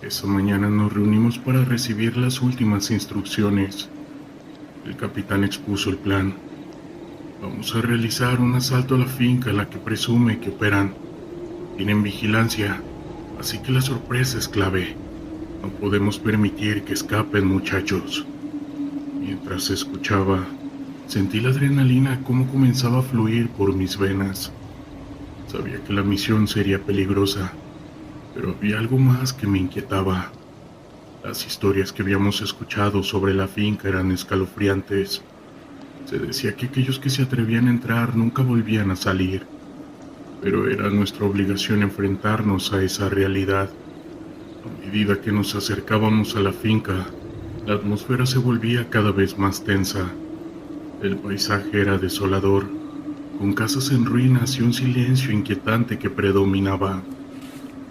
Esa mañana nos reunimos para recibir las últimas instrucciones. El capitán expuso el plan. Vamos a realizar un asalto a la finca en la que presume que operan. Tienen vigilancia, así que la sorpresa es clave. No podemos permitir que escapen, muchachos. Mientras escuchaba, sentí la adrenalina cómo comenzaba a fluir por mis venas. Sabía que la misión sería peligrosa, pero había algo más que me inquietaba. Las historias que habíamos escuchado sobre la finca eran escalofriantes. Se decía que aquellos que se atrevían a entrar nunca volvían a salir, pero era nuestra obligación enfrentarnos a esa realidad. A medida que nos acercábamos a la finca, la atmósfera se volvía cada vez más tensa. El paisaje era desolador, con casas en ruinas y un silencio inquietante que predominaba.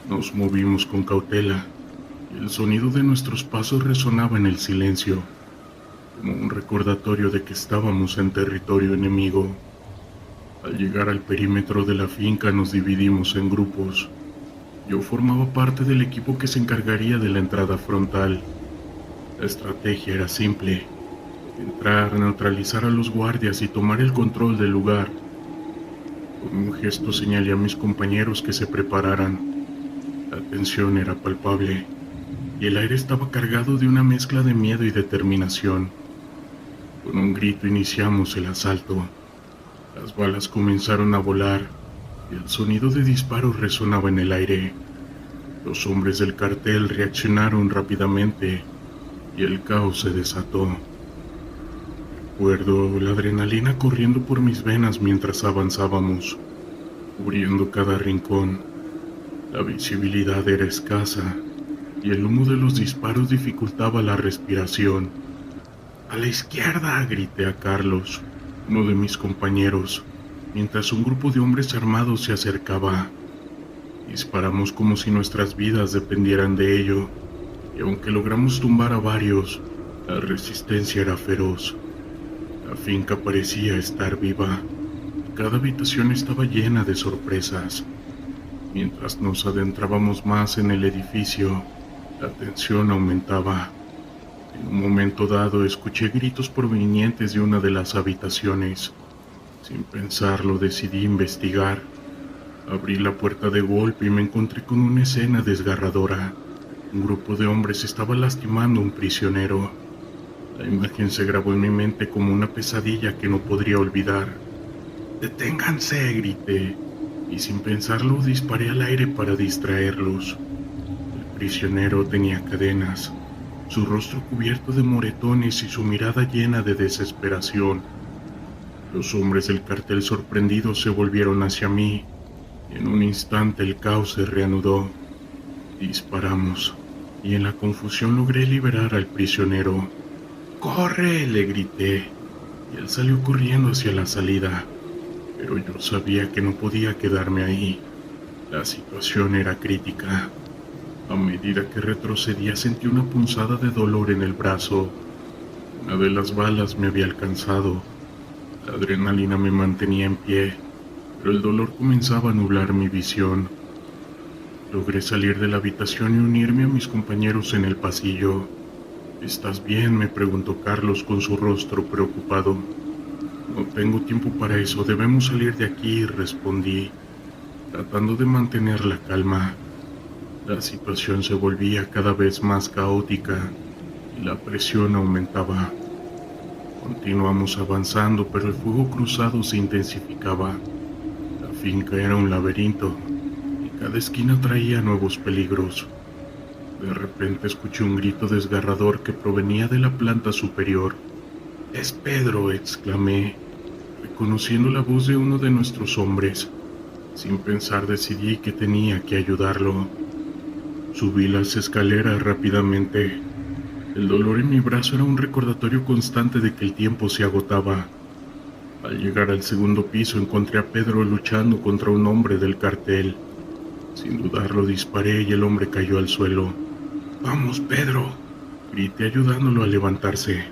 Nos movimos con cautela, y el sonido de nuestros pasos resonaba en el silencio, como un recordatorio de que estábamos en territorio enemigo. Al llegar al perímetro de la finca nos dividimos en grupos. Yo formaba parte del equipo que se encargaría de la entrada frontal. La estrategia era simple: entrar, neutralizar a los guardias y tomar el control del lugar. Con un gesto señalé a mis compañeros que se prepararan. La tensión era palpable, y el aire estaba cargado de una mezcla de miedo y determinación. Con un grito iniciamos el asalto. Las balas comenzaron a volar, y el sonido de disparos resonaba en el aire. Los hombres del cartel reaccionaron rápidamente, y el caos se desató. Recuerdo la adrenalina corriendo por mis venas mientras avanzábamos, cubriendo cada rincón. La visibilidad era escasa, y el humo de los disparos dificultaba la respiración. «¡A la izquierda!», grité a Carlos, uno de mis compañeros, mientras un grupo de hombres armados se acercaba. Disparamos como si nuestras vidas dependieran de ello, y aunque logramos tumbar a varios, la resistencia era feroz. La finca parecía estar viva, y cada habitación estaba llena de sorpresas. Mientras nos adentrábamos más en el edificio, la tensión aumentaba. En un momento dado escuché gritos provenientes de una de las habitaciones. Sin pensarlo decidí investigar. Abrí la puerta de golpe y me encontré con una escena desgarradora. Un grupo de hombres estaba lastimando a un prisionero. La imagen se grabó en mi mente como una pesadilla que no podría olvidar. ¡Deténganse!, grité, y sin pensarlo disparé al aire para distraerlos. El prisionero tenía cadenas, su rostro cubierto de moretones y su mirada llena de desesperación. Los hombres del cartel sorprendidos se volvieron hacia mí, y en un instante el caos se reanudó. Disparamos, y en la confusión logré liberar al prisionero. ¡Corre!, le grité, y él salió corriendo hacia la salida, pero yo sabía que no podía quedarme ahí. La situación era crítica. A medida que retrocedía sentí una punzada de dolor en el brazo. Una de las balas me había alcanzado. La adrenalina me mantenía en pie, pero el dolor comenzaba a nublar mi visión. Logré salir de la habitación y unirme a mis compañeros en el pasillo. ¿Estás bien?, me preguntó Carlos con su rostro preocupado. No tengo tiempo para eso, debemos salir de aquí, respondí, tratando de mantener la calma. La situación se volvía cada vez más caótica y la presión aumentaba. Continuamos avanzando, pero el fuego cruzado se intensificaba. La finca era un laberinto y cada esquina traía nuevos peligros. De repente escuché un grito desgarrador que provenía de la planta superior. «¡Es Pedro!», exclamé, reconociendo la voz de uno de nuestros hombres. Sin pensar decidí que tenía que ayudarlo. Subí las escaleras rápidamente. El dolor en mi brazo era un recordatorio constante de que el tiempo se agotaba. Al llegar al segundo piso encontré a Pedro luchando contra un hombre del cartel. Sin dudarlo disparé y el hombre cayó al suelo. «¡Vamos, Pedro!», grité ayudándolo a levantarse.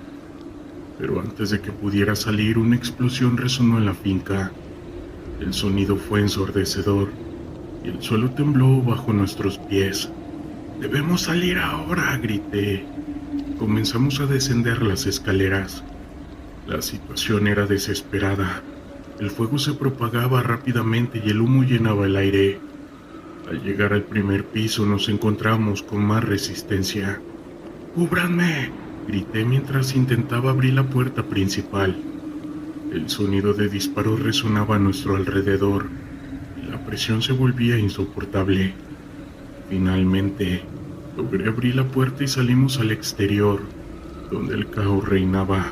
Pero antes de que pudiera salir, una explosión resonó en la finca. El sonido fue ensordecedor y el suelo tembló bajo nuestros pies. «¡Debemos salir ahora!», grité. Comenzamos a descender las escaleras. La situación era desesperada. El fuego se propagaba rápidamente y el humo llenaba el aire. Al llegar al primer piso nos encontramos con más resistencia. «¡Cúbranme!», grité mientras intentaba abrir la puerta principal. El sonido de disparos resonaba a nuestro alrededor y la presión se volvía insoportable. Finalmente, logré abrir la puerta y salimos al exterior, donde el caos reinaba.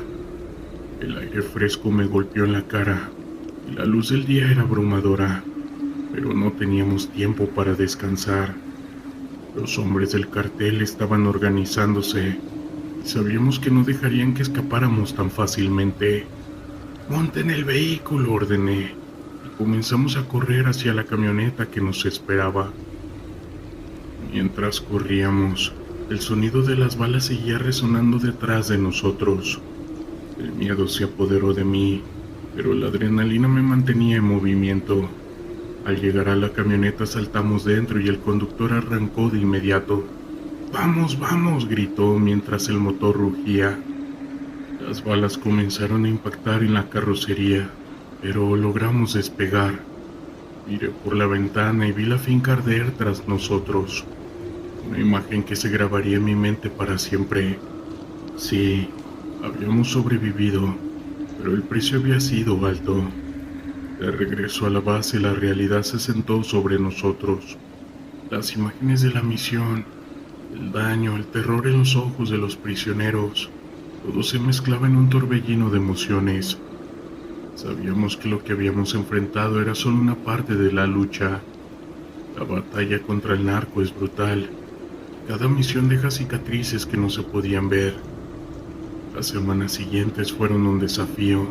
El aire fresco me golpeó en la cara y la luz del día era abrumadora, pero no teníamos tiempo para descansar. Los hombres del cartel estaban organizándose y sabíamos que no dejarían que escapáramos tan fácilmente. «¡Monten el vehículo!», ordené, y comenzamos a correr hacia la camioneta que nos esperaba. Mientras corríamos, el sonido de las balas seguía resonando detrás de nosotros. El miedo se apoderó de mí, pero la adrenalina me mantenía en movimiento. Al llegar a la camioneta saltamos dentro y el conductor arrancó de inmediato. «¡Vamos, vamos!», gritó mientras el motor rugía. Las balas comenzaron a impactar en la carrocería, pero logramos despegar. Miré por la ventana y vi la finca arder tras nosotros. Una imagen que se grabaría en mi mente para siempre. Sí, habíamos sobrevivido, pero el precio había sido alto. De regreso a la base, la realidad se sentó sobre nosotros. Las imágenes de la misión, el daño, el terror en los ojos de los prisioneros, todo se mezclaba en un torbellino de emociones. Sabíamos que lo que habíamos enfrentado era solo una parte de la lucha. La batalla contra el narco es brutal. Cada misión deja cicatrices que no se podían ver. Las semanas siguientes fueron un desafío.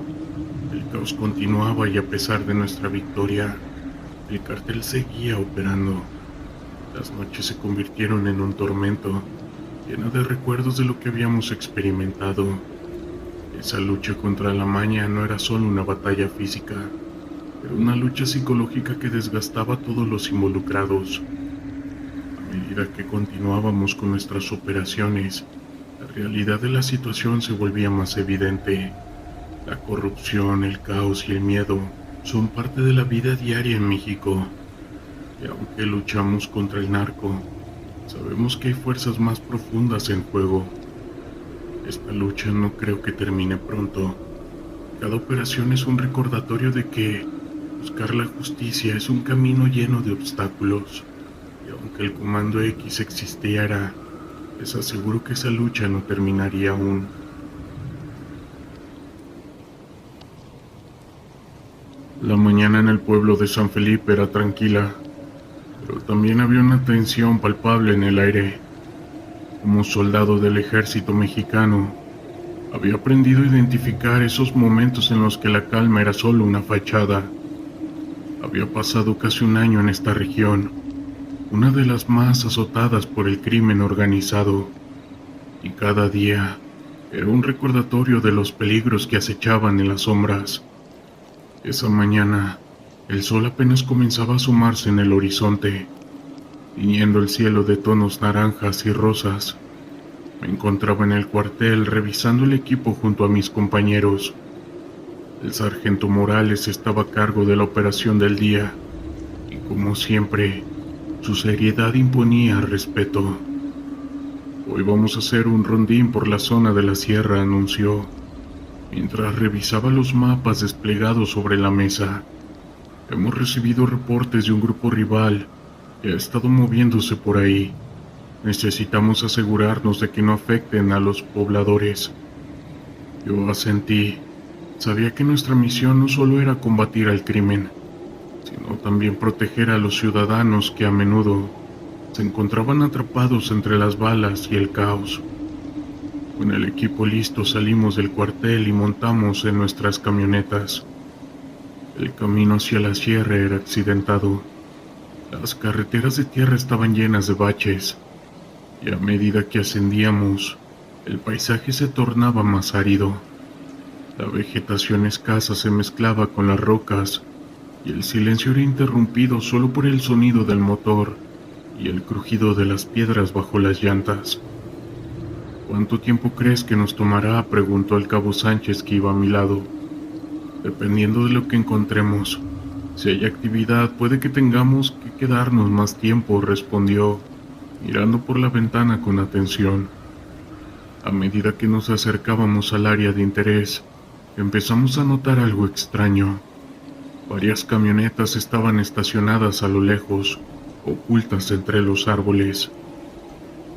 El caos continuaba y a pesar de nuestra victoria, el cartel seguía operando. Las noches se convirtieron en un tormento, llena de recuerdos de lo que habíamos experimentado. Esa lucha contra la maña no era solo una batalla física, era una lucha psicológica que desgastaba a todos los involucrados. A medida que continuábamos con nuestras operaciones, la realidad de la situación se volvía más evidente. La corrupción, el caos y el miedo son parte de la vida diaria en México, Y aunque luchamos contra el narco, sabemos que hay fuerzas más profundas en juego. Esta lucha no creo que termine pronto. Cada operación es un recordatorio de que buscar la justicia es un camino lleno de obstáculos. Y aunque el Comando X existiera, les aseguro que esa lucha no terminaría aún. La mañana en el pueblo de San Felipe era tranquila, pero también había una tensión palpable en el aire. Como soldado del ejército mexicano, había aprendido a identificar esos momentos en los que la calma era solo una fachada. Había pasado casi un año en esta región, una de las más azotadas por el crimen organizado, y cada día era un recordatorio de los peligros que acechaban en las sombras. Esa mañana, el sol apenas comenzaba a asomarse en el horizonte, tiñendo el cielo de tonos naranjas y rosas. Me encontraba en el cuartel revisando el equipo junto a mis compañeros. El sargento Morales estaba a cargo de la operación del día, y como siempre, su seriedad imponía respeto. Hoy vamos a hacer un rondín por la zona de la sierra, anunció, mientras revisaba los mapas desplegados sobre la mesa. Hemos recibido reportes de un grupo rival que ha estado moviéndose por ahí. Necesitamos asegurarnos de que no afecten a los pobladores. Yo asentí. Sabía que nuestra misión no solo era combatir al crimen, sino también proteger a los ciudadanos que a menudo se encontraban atrapados entre las balas y el caos. Con el equipo listo salimos del cuartel y montamos en nuestras camionetas. El camino hacia la sierra era accidentado. Las carreteras de tierra estaban llenas de baches, y a medida que ascendíamos, el paisaje se tornaba más árido. La vegetación escasa se mezclaba con las rocas, y el silencio era interrumpido solo por el sonido del motor y el crujido de las piedras bajo las llantas. ¿Cuánto tiempo crees que nos tomará?, preguntó el cabo Sánchez, que iba a mi lado. Dependiendo de lo que encontremos. Si hay actividad, puede que tengamos que quedarnos más tiempo, respondió, mirando por la ventana con atención. A medida que nos acercábamos al área de interés, empezamos a notar algo extraño. Varias camionetas estaban estacionadas a lo lejos, ocultas entre los árboles.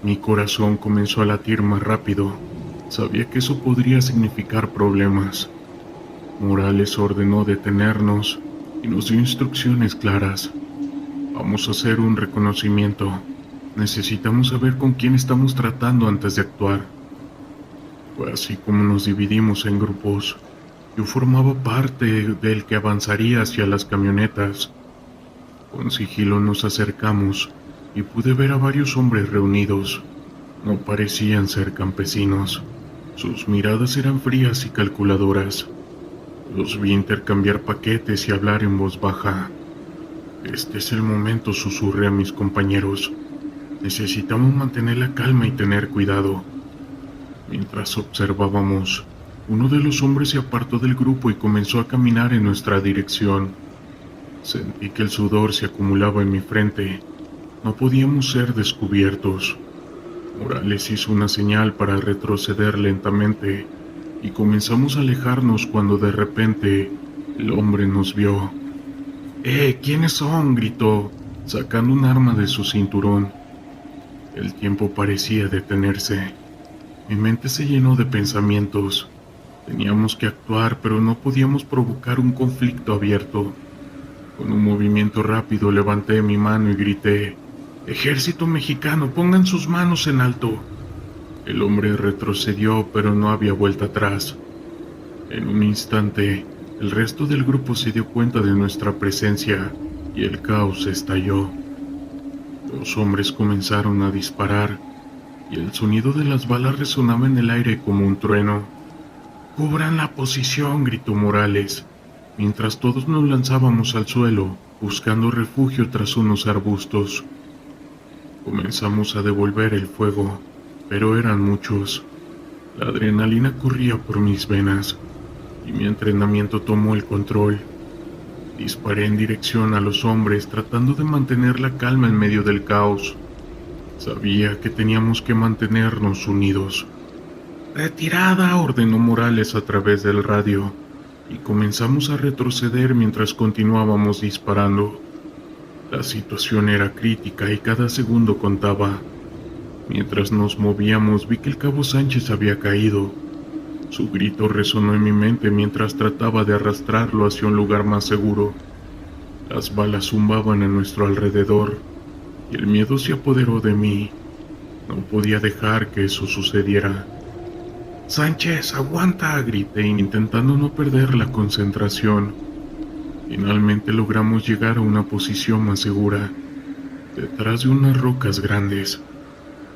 Mi corazón comenzó a latir más rápido. Sabía que eso podría significar problemas. Morales ordenó detenernos y nos dio instrucciones claras. Vamos a hacer un reconocimiento. Necesitamos saber con quién estamos tratando antes de actuar. Fue así como nos dividimos en grupos. Yo formaba parte del que avanzaría hacia las camionetas. Con sigilo nos acercamos y pude ver a varios hombres reunidos. No parecían ser campesinos. Sus miradas eran frías y calculadoras. Los vi intercambiar paquetes y hablar en voz baja. Este es el momento, susurré a mis compañeros. Necesitamos mantener la calma y tener cuidado. Mientras observábamos, uno de los hombres se apartó del grupo y comenzó a caminar en nuestra dirección. Sentí que el sudor se acumulaba en mi frente. No podíamos ser descubiertos. Morales hizo una señal para retroceder lentamente y comenzamos a alejarnos cuando de repente el hombre nos vio. ¿Quiénes son?, gritó, sacando un arma de su cinturón. El tiempo parecía detenerse. Mi mente se llenó de pensamientos. Teníamos que actuar, pero no podíamos provocar un conflicto abierto. Con un movimiento rápido levanté mi mano y grité: «Ejército mexicano, pongan sus manos en alto». El hombre retrocedió, pero no había vuelta atrás. En un instante, el resto del grupo se dio cuenta de nuestra presencia y el caos estalló. Los hombres comenzaron a disparar y el sonido de las balas resonaba en el aire como un trueno. «¡Cubran la posición!», gritó Morales, mientras todos nos lanzábamos al suelo, buscando refugio tras unos arbustos. Comenzamos a devolver el fuego, pero eran muchos. La adrenalina corría por mis venas y mi entrenamiento tomó el control. Disparé en dirección a los hombres tratando de mantener la calma en medio del caos. Sabía que teníamos que mantenernos unidos. «Retirada», ordenó Morales a través del radio, y comenzamos a retroceder mientras continuábamos disparando. La situación era crítica y cada segundo contaba. Mientras nos movíamos vi que el cabo Sánchez había caído. Su grito resonó en mi mente mientras trataba de arrastrarlo hacia un lugar más seguro. Las balas zumbaban a nuestro alrededor y el miedo se apoderó de mí. No podía dejar que eso sucediera. «Sánchez, aguanta», grité intentando no perder la concentración. Finalmente logramos llegar a una posición más segura, detrás de unas rocas grandes.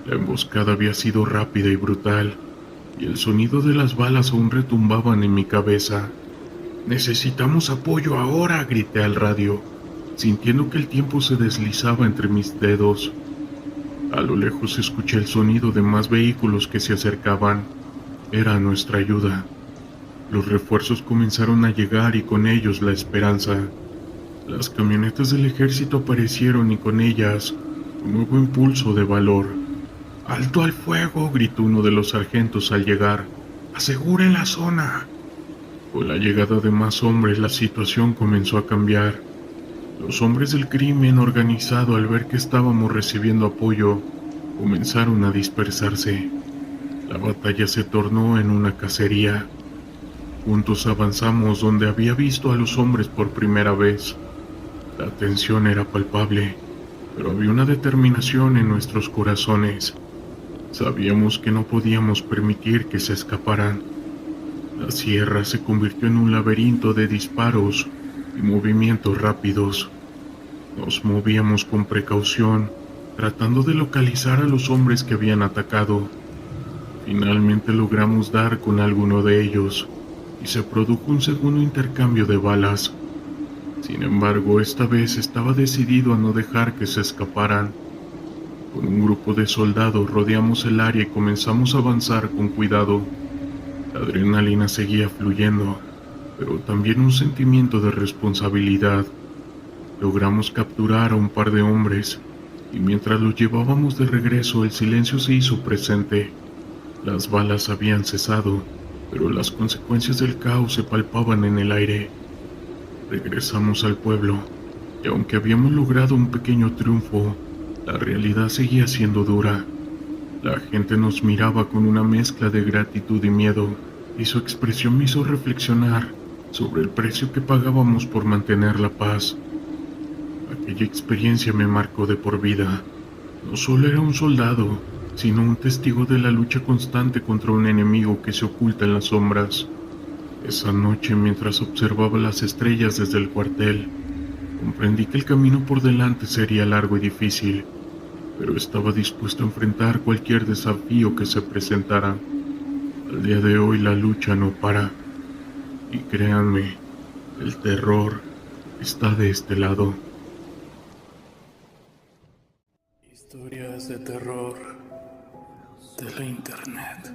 La emboscada había sido rápida y brutal, y el sonido de las balas aún retumbaban en mi cabeza. «Necesitamos apoyo ahora», grité al radio, sintiendo que el tiempo se deslizaba entre mis dedos. A lo lejos escuché el sonido de más vehículos que se acercaban. Era nuestra ayuda. Los refuerzos comenzaron a llegar y con ellos la esperanza. Las camionetas del ejército aparecieron y con ellas un nuevo impulso de valor. «¡Alto al fuego!», gritó uno de los sargentos al llegar. «¡Aseguren la zona!». Con la llegada de más hombres la situación comenzó a cambiar. Los hombres del crimen organizado, al ver que estábamos recibiendo apoyo, comenzaron a dispersarse. La batalla se tornó en una cacería. Juntos avanzamos donde había visto a los hombres por primera vez. La tensión era palpable, pero había una determinación en nuestros corazones. Sabíamos que no podíamos permitir que se escaparan. La sierra se convirtió en un laberinto de disparos y movimientos rápidos. Nos movíamos con precaución, tratando de localizar a los hombres que habían atacado. Finalmente logramos dar con alguno de ellos, y se produjo un segundo intercambio de balas. Sin embargo, esta vez estaba decidido a no dejar que se escaparan. Con un grupo de soldados rodeamos el área y comenzamos a avanzar con cuidado. La adrenalina seguía fluyendo, pero también un sentimiento de responsabilidad. Logramos capturar a un par de hombres, y mientras los llevábamos de regreso el silencio se hizo presente. Las balas habían cesado, pero las consecuencias del caos se palpaban en el aire. Regresamos al pueblo, y aunque habíamos logrado un pequeño triunfo, la realidad seguía siendo dura. La gente nos miraba con una mezcla de gratitud y miedo, y su expresión me hizo reflexionar sobre el precio que pagábamos por mantener la paz. Aquella experiencia me marcó de por vida. No solo era un soldado, sino un testigo de la lucha constante contra un enemigo que se oculta en las sombras. Esa noche, mientras observaba las estrellas desde el cuartel, comprendí que el camino por delante sería largo y difícil, pero estaba dispuesto a enfrentar cualquier desafío que se presentara. Al día de hoy la lucha no para, y créanme, el terror está de este lado. Historias de terror de la internet.